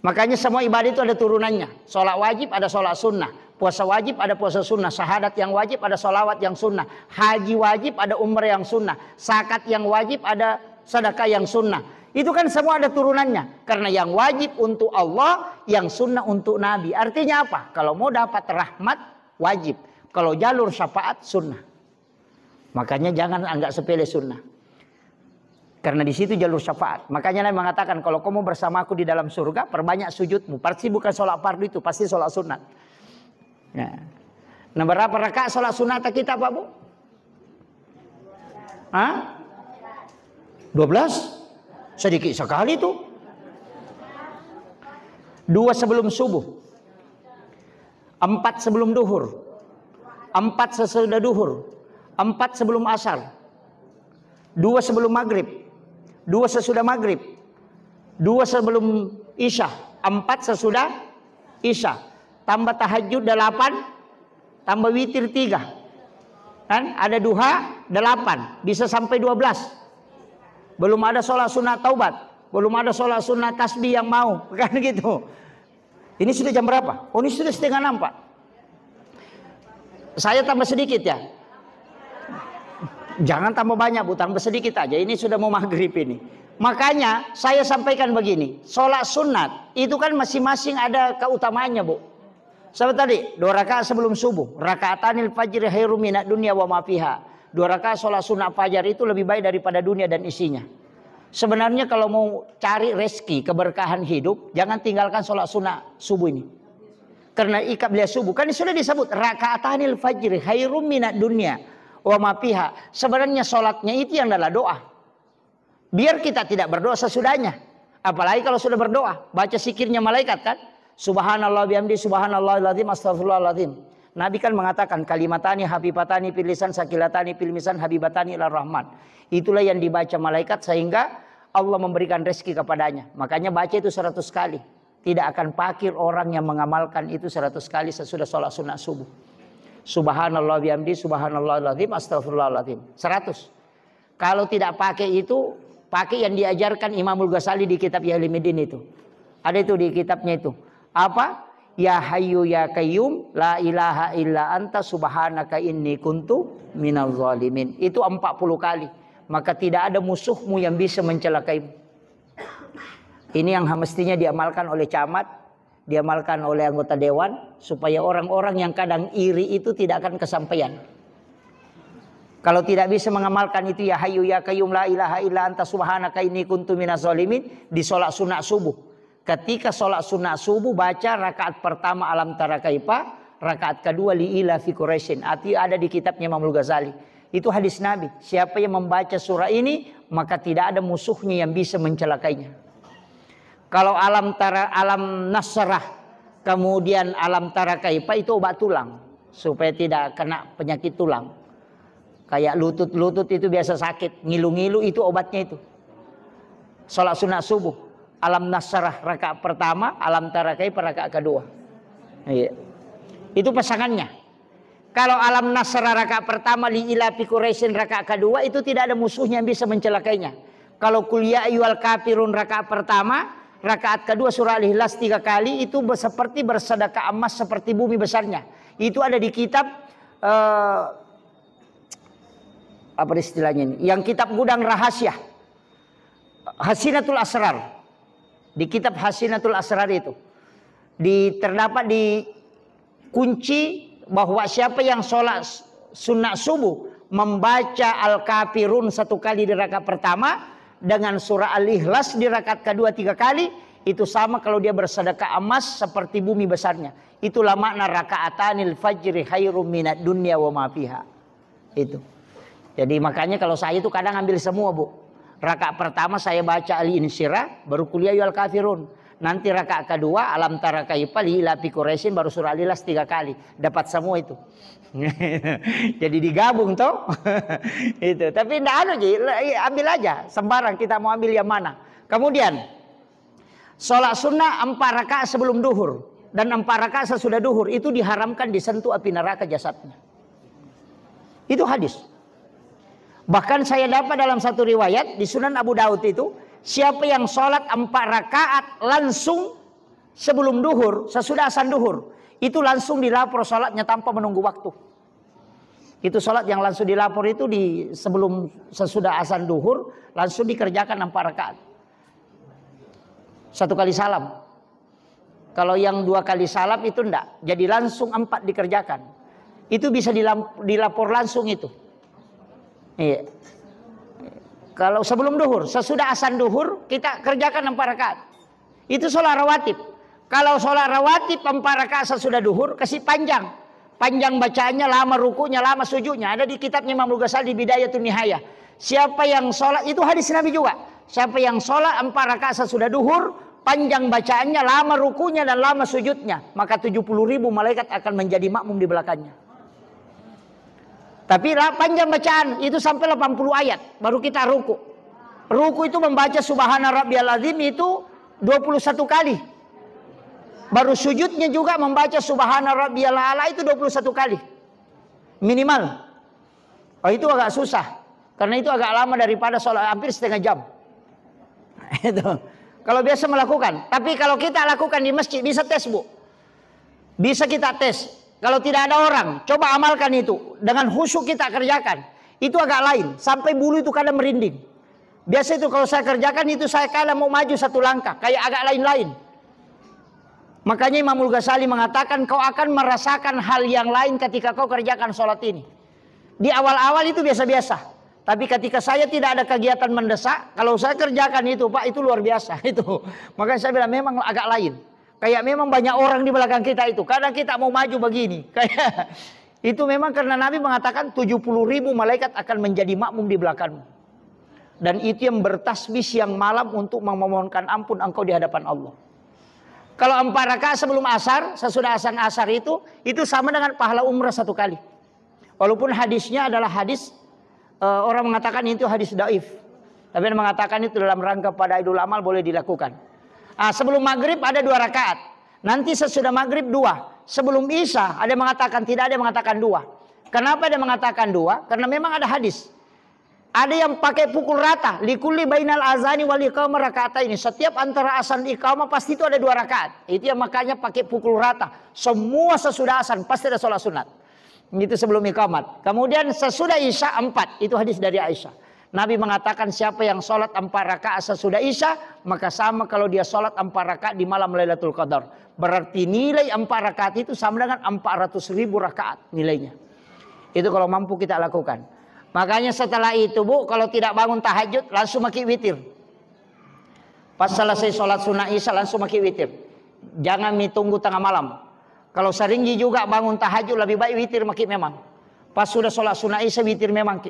Makanya semua ibadah itu ada turunannya. Sholat wajib ada sholat sunnah. Puasa wajib ada puasa sunnah. Syahadat yang wajib ada sholawat yang sunnah. Haji wajib ada umrah yang sunnah. Zakat yang wajib ada sedekah yang sunnah. Itu kan semua ada turunannya. Karena yang wajib untuk Allah, yang sunnah untuk Nabi. Artinya apa? Kalau mau dapat rahmat wajib. Kalau jalur syafaat sunnah. Makanya jangan anggap sepele sunnah. Karena di situ jalur syafaat. Makanya Nabi mengatakan kalau kamu bersamaku di dalam surga, perbanyak sujudmu. Pasti bukan sholat fardu itu, pasti sholat sunat. Ya. Nah berapa rakaat sholat sunat kita Pak Bu? Hah? 12? Sedikit sekali tuh. 2 sebelum subuh. 4 sebelum duhur. 4 sesudah duhur. 4 sebelum asar. 2 sebelum maghrib. 2 sesudah maghrib. 2 sebelum isya. 4 sesudah isya. Tambah tahajud 8. Tambah witir 3. Kan? Ada duha 8. Bisa sampai 12. Belum ada sholat sunat taubat. Belum ada sholat sunat tasbih yang mau. Kan gitu. Ini sudah jam berapa? Oh ini sudah 5:30 Pak. Saya tambah sedikit ya. Jangan tambah banyak Bu, tambah sedikit aja. Ini sudah mau maghrib ini. Makanya saya sampaikan begini. Sholat sunat itu kan masing-masing ada keutamaannya Bu. Sama tadi 2 rakaat sebelum subuh. Rakaatanil fajri khairum minad dunya wa ma fiha. 2 rakaat sholat sunat fajar itu lebih baik daripada dunia dan isinya. Sebenarnya kalau mau cari rezeki, keberkahan hidup, jangan tinggalkan sholat sunat subuh ini. Karena iqabliyah subuh kan sudah disebut rakaatanil fajri khairum minad dunya wa ma fiha. Sebenarnya sholatnya itu yang adalah doa. Biar kita tidak berdoa sesudahnya. Apalagi kalau sudah berdoa, baca zikirnya malaikat kan. Subhanallah bihamdi subhanallahil azim astaghfirullahaladzim. Nabi kan mengatakan kalimatani habibatani fil lisan sakilatani fil misan habibatani ilar rahman. Itulah yang dibaca malaikat sehingga Allah memberikan rezeki kepadanya. Makanya baca itu 100 kali. Tidak akan pakir orang yang mengamalkan itu 100 kali sesudah sholat sunat subuh. Subhanallah bihamdi subhanallahil azim astaghfirullahaladzim. 100. Kalau tidak pakai itu, pakai yang diajarkan Imamul Ghazali di kitab Yahlimuddin itu. Ada itu di kitabnya itu. Apa? Ya hayyu ya qayyum la ilaha illa anta subhanaka inni kuntu minaz zalimin. Itu 40 kali. Maka tidak ada musuhmu yang bisa mencelakaimu. Ini yang mestinya diamalkan oleh camat, diamalkan oleh anggota dewan, supaya orang-orang yang kadang iri itu tidak akan kesampaian. Kalau tidak bisa mengamalkan itu ya hayyu ya qayyum la ilaha illa anta subhanaka inni kuntu minaz zalimin di sholat sunat subuh. Ketika sholat sunat subuh baca rakaat pertama alam tara kaifa, rakaat kedua li ila fi Quraisyin. Arti ada di kitabnya Imamul Ghazali. Itu hadis Nabi. Siapa yang membaca surah ini maka tidak ada musuhnya yang bisa mencelakainya. Kalau alam nasrah kemudian alam tara kaifa itu obat tulang supaya tidak kena penyakit tulang. Kayak lutut itu biasa sakit, ngilu-ngilu itu obatnya itu. Sholat sunat subuh. Alam Nasrah rakaat pertama, Alam Tara Kaifa rakaat kedua. Iya. Itu pasangannya. Kalau Alam Nasrah rakaat pertama, li ilafi Quraisyin rakaat kedua, itu tidak ada musuhnya yang bisa mencelakainya. Kalau Qul ya ayyuhal kafirun rakaat pertama, rakaat kedua surah Al-Ikhlas 3 kali, itu seperti bersedekah emas seperti bumi besarnya. Itu ada di kitab apa istilahnya ini? Yang kitab gudang rahasia, Hasinatul Asrar. Di kitab Hasinatul Asrar itu terdapat di kunci bahwa siapa yang sholat sunat subuh membaca Al-Kafirun 1 kali di rakaat pertama dengan surah Al-Ikhlas di rakaat kedua 3 kali, itu sama kalau dia bersedekah emas seperti bumi besarnya. Itulah makna rakaatanil fajri khairum minad dunya wa ma fiha. Itu. Jadi makanya kalau saya itu kadang ambil semua, Bu. Rakaat pertama saya baca Al-Insyirah, baru Qul ya ayyuhal kafirun. Nanti rakaat kedua Alam Tara Kaifa li ilafi Quraisyin, baru surah Al-Ikhlas 3 kali. Dapat semua itu. Jadi digabung toh. Itu. Tapi enggak ambil aja sembarang, kita mau ambil yang mana. Kemudian sholat sunnah 4 rakaat sebelum duhur dan 4 rakaat sesudah duhur itu diharamkan disentuh api neraka jasadnya. Itu hadis. Bahkan saya dapat dalam satu riwayat di Sunan Abu Daud itu, siapa yang sholat 4 rakaat langsung sebelum duhur, sesudah azan duhur, itu langsung dilapor sholatnya tanpa menunggu waktu. Itu sholat yang langsung dilapor itu sesudah azan duhur, langsung dikerjakan 4 rakaat. 1 kali salam. Kalau yang 2 kali salam itu enggak, jadi langsung 4 dikerjakan. Itu bisa dilapor langsung itu. Iya. Kalau sebelum duhur, sesudah azan duhur kita kerjakan 4 rakaat. Itu sholat rawatib. Kalau sholat rawatib 4 rakaat sesudah duhur kasih panjang. Panjang bacaannya, lama rukunya, lama sujudnya. Ada di kitabnya Imam Al-Ghazali di Bidayatun Nihayah. Siapa yang sholat, itu hadis Nabi juga. Siapa yang sholat 4 rakaat sesudah duhur, panjang bacaannya, lama rukunya dan lama sujudnya, maka 70.000 malaikat akan menjadi makmum di belakangnya. Tapi panjang bacaan itu sampai 80 ayat baru kita ruku. Ruku itu membaca Subhana Rabbiyal Azim itu 21 kali. Baru sujudnya juga membaca Subhana Rabbiyal A'la itu 21 kali. Minimal. Oh, itu agak susah. Karena itu agak lama daripada sholat, hampir setengah jam. Itu. Kalau biasa melakukan. Tapi kalau kita lakukan di masjid bisa tes, Bu. Bisa kita tes. Kalau tidak ada orang, coba amalkan itu. Dengan khusyuk kita kerjakan. Itu agak lain. Sampai bulu itu kadang merinding. Biasa itu kalau saya kerjakan itu saya kadang mau maju 1 langkah. Kayak agak lain-lain. Makanya Imam Al-Ghazali mengatakan kau akan merasakan hal yang lain ketika kau kerjakan sholat ini. Di awal-awal itu biasa-biasa. Tapi ketika saya tidak ada kegiatan mendesak, kalau saya kerjakan itu, Pak, itu luar biasa. Itu. Makanya saya bilang memang agak lain. Kayak memang banyak orang di belakang kita itu. Kadang kita mau maju begini. Kayak itu memang karena Nabi mengatakan 70.000 malaikat akan menjadi makmum di belakangmu. Dan itu yang bertasbih siang malam untuk memohonkan ampun engkau di hadapan Allah. Kalau 4 rakaat sebelum asar, sesudah azan asar itu sama dengan pahala umrah 1 kali. Walaupun hadisnya adalah hadis orang mengatakan itu hadis dhaif. Tapi yang mengatakan itu dalam rangka pada Idul Amal boleh dilakukan. Sebelum maghrib ada 2 rakaat. Nanti sesudah maghrib 2. Sebelum isya ada yang mengatakan tidak, ada yang mengatakan 2. Kenapa ada yang mengatakan 2? Karena memang ada hadis. Ada yang pakai pukul rata. Likulli bainal azani wal iqamah raka'ataini. Setiap antara azan iqamah pasti itu ada 2 rakaat. Itu yang makanya pakai pukul rata. Semua sesudah azan pasti ada sholat sunat. Itu sebelum iqamat. Kemudian sesudah isya 4. Itu hadis dari Aisyah. Nabi mengatakan siapa yang sholat 4 rakaat sesudah isya, maka sama kalau dia sholat 4 rakaat di malam Lailatul Qadar. Berarti nilai 4 rakaat itu sama dengan 400.000 rakaat nilainya. Itu kalau mampu kita lakukan. Makanya setelah itu, Bu, kalau tidak bangun tahajud langsung maki witir. Pas selesai sholat sunnah isya langsung maki witir. Jangan tunggu tengah malam. Kalau seringgi juga bangun tahajud lebih baik witir maki memang. Pas sudah sholat sunnah isya witir memang.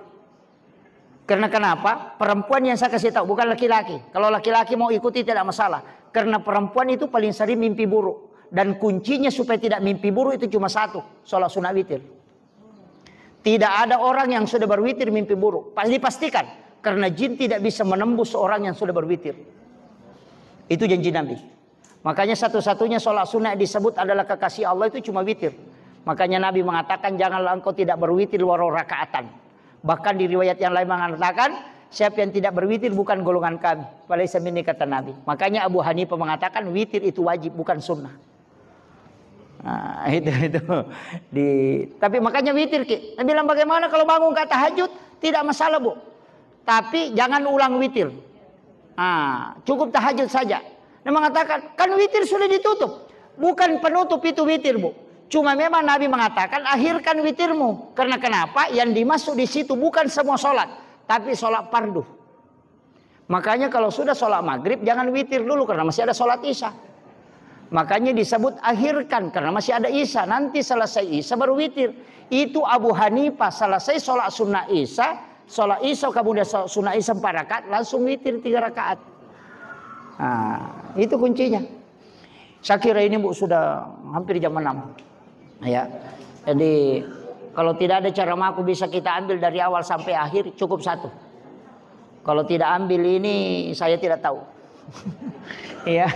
Karena kenapa? Perempuan yang saya kasih tahu, bukan laki-laki. Kalau laki-laki mau ikuti tidak masalah. Karena perempuan itu paling sering mimpi buruk. Dan kuncinya supaya tidak mimpi buruk itu cuma 1, sholat sunnah witir. Tidak ada orang yang sudah berwitir mimpi buruk. Dipastikan. Karena jin tidak bisa menembus orang yang sudah berwitir. Itu janji Nabi. Makanya satu-satunya sholat sunnah disebut adalah kekasih Allah itu cuma witir. Makanya Nabi mengatakan janganlah engkau tidak berwitir walau rakaatan. Bahkan di riwayat yang lain mengatakan siapa yang tidak berwitir bukan golongan kami. Walaysa minni, kata Nabi. Makanya Abu Hanifah mengatakan witir itu wajib bukan sunnah. Nah, itu. Tapi makanya witir Ki. Nabi bilang bagaimana kalau bangun ke tahajud tidak masalah Bu. Tapi jangan ulang witir. Cukup tahajud saja. Dia mengatakan kan witir sudah ditutup. Bukan penutup itu witir Bu. Cuma memang Nabi mengatakan akhirkan witirmu. Karena kenapa? Yang dimasuk di situ bukan semua sholat. Tapi sholat fardu. Makanya kalau sudah sholat maghrib jangan witir dulu. Karena masih ada sholat isya. Makanya disebut akhirkan. Karena masih ada isya. Nanti selesai isya baru witir. Itu Abu Hanifah selesai sholat sunnah isya. Sholat isya kemudian sunnah isya 4 rakaat. Langsung witir 3 rakaat. Itu kuncinya. Saya kira ini Bu sudah hampir jam 6. Ya. Jadi kalau tidak ada cara mampu bisa kita ambil dari awal sampai akhir cukup 1. Kalau tidak ambil ini saya tidak tahu. Ya.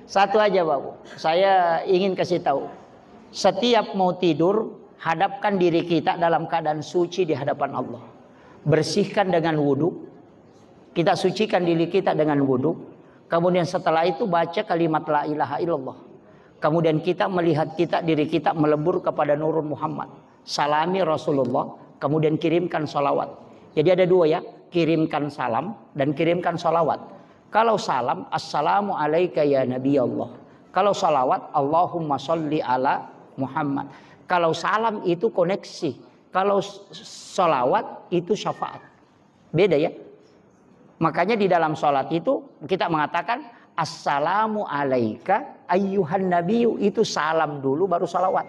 1 aja Bu. Saya ingin kasih tahu. Setiap mau tidur hadapkan diri kita dalam keadaan suci di hadapan Allah. Bersihkan dengan wudu. Kita sucikan diri kita dengan wudu. Kemudian setelah itu baca kalimat la ilaha illallah. Kemudian kita melihat diri kita melebur kepada nurul Muhammad. Salami Rasulullah. Kemudian kirimkan salawat. Jadi ada 2 ya. Kirimkan salam dan kirimkan salawat. Kalau salam, assalamu alaika ya Nabi Allah. Kalau salawat, Allahumma sholli ala Muhammad. Kalau salam itu koneksi. Kalau salawat itu syafaat. Beda ya. Makanya di dalam sholat itu kita mengatakan assalamu alaika ayyuhan nabiyyu, itu salam dulu baru salawat.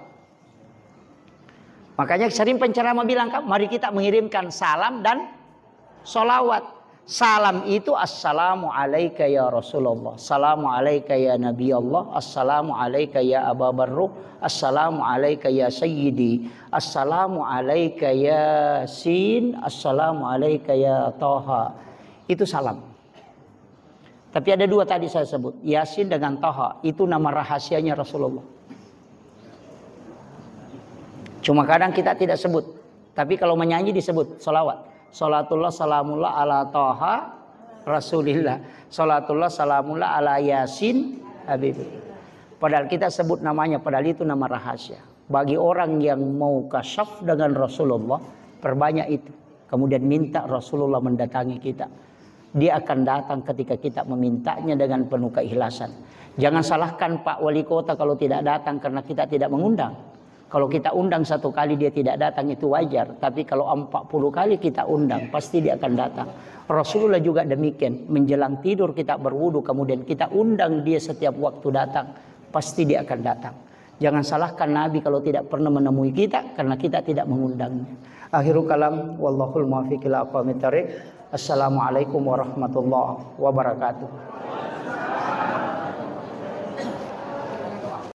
Makanya sering penceramah bilang mari kita mengirimkan salam dan salawat. Salam itu assalamu alaika ya Rasulullah, assalamu alaika ya Nabi Allah, assalamu alaika ya Aba Barruh, assalamu alaika ya Sayyidi, assalamu alaika ya Sin, assalamu alaika ya Taha. Itu salam. Tapi ada 2 tadi saya sebut. Yasin dengan Taha. Itu nama rahasianya Rasulullah. Cuma kadang kita tidak sebut. Tapi kalau menyanyi disebut salawat. Salatullah salamullah ala Taha Rasulillah. Salatullah salamullah ala Yasin Habibie. Padahal kita sebut namanya. Padahal itu nama rahasia. Bagi orang yang mau kasyaf dengan Rasulullah, perbanyak itu. Kemudian minta Rasulullah mendatangi kita. Dia akan datang ketika kita memintanya dengan penuh keikhlasan. Jangan salahkan Pak Wali Kota kalau tidak datang karena kita tidak mengundang. Kalau kita undang 1 kali dia tidak datang itu wajar. Tapi kalau 40 kali kita undang pasti dia akan datang. Rasulullah juga demikian. Menjelang tidur kita berwudu kemudian kita undang dia setiap waktu datang. Pasti dia akan datang. Jangan salahkan Nabi kalau tidak pernah menemui kita karena kita tidak mengundangnya. Akhirul kalam wallahul muwaffiq ila aqwamit thariq. Assalamualaikum warahmatullahi wabarakatuh.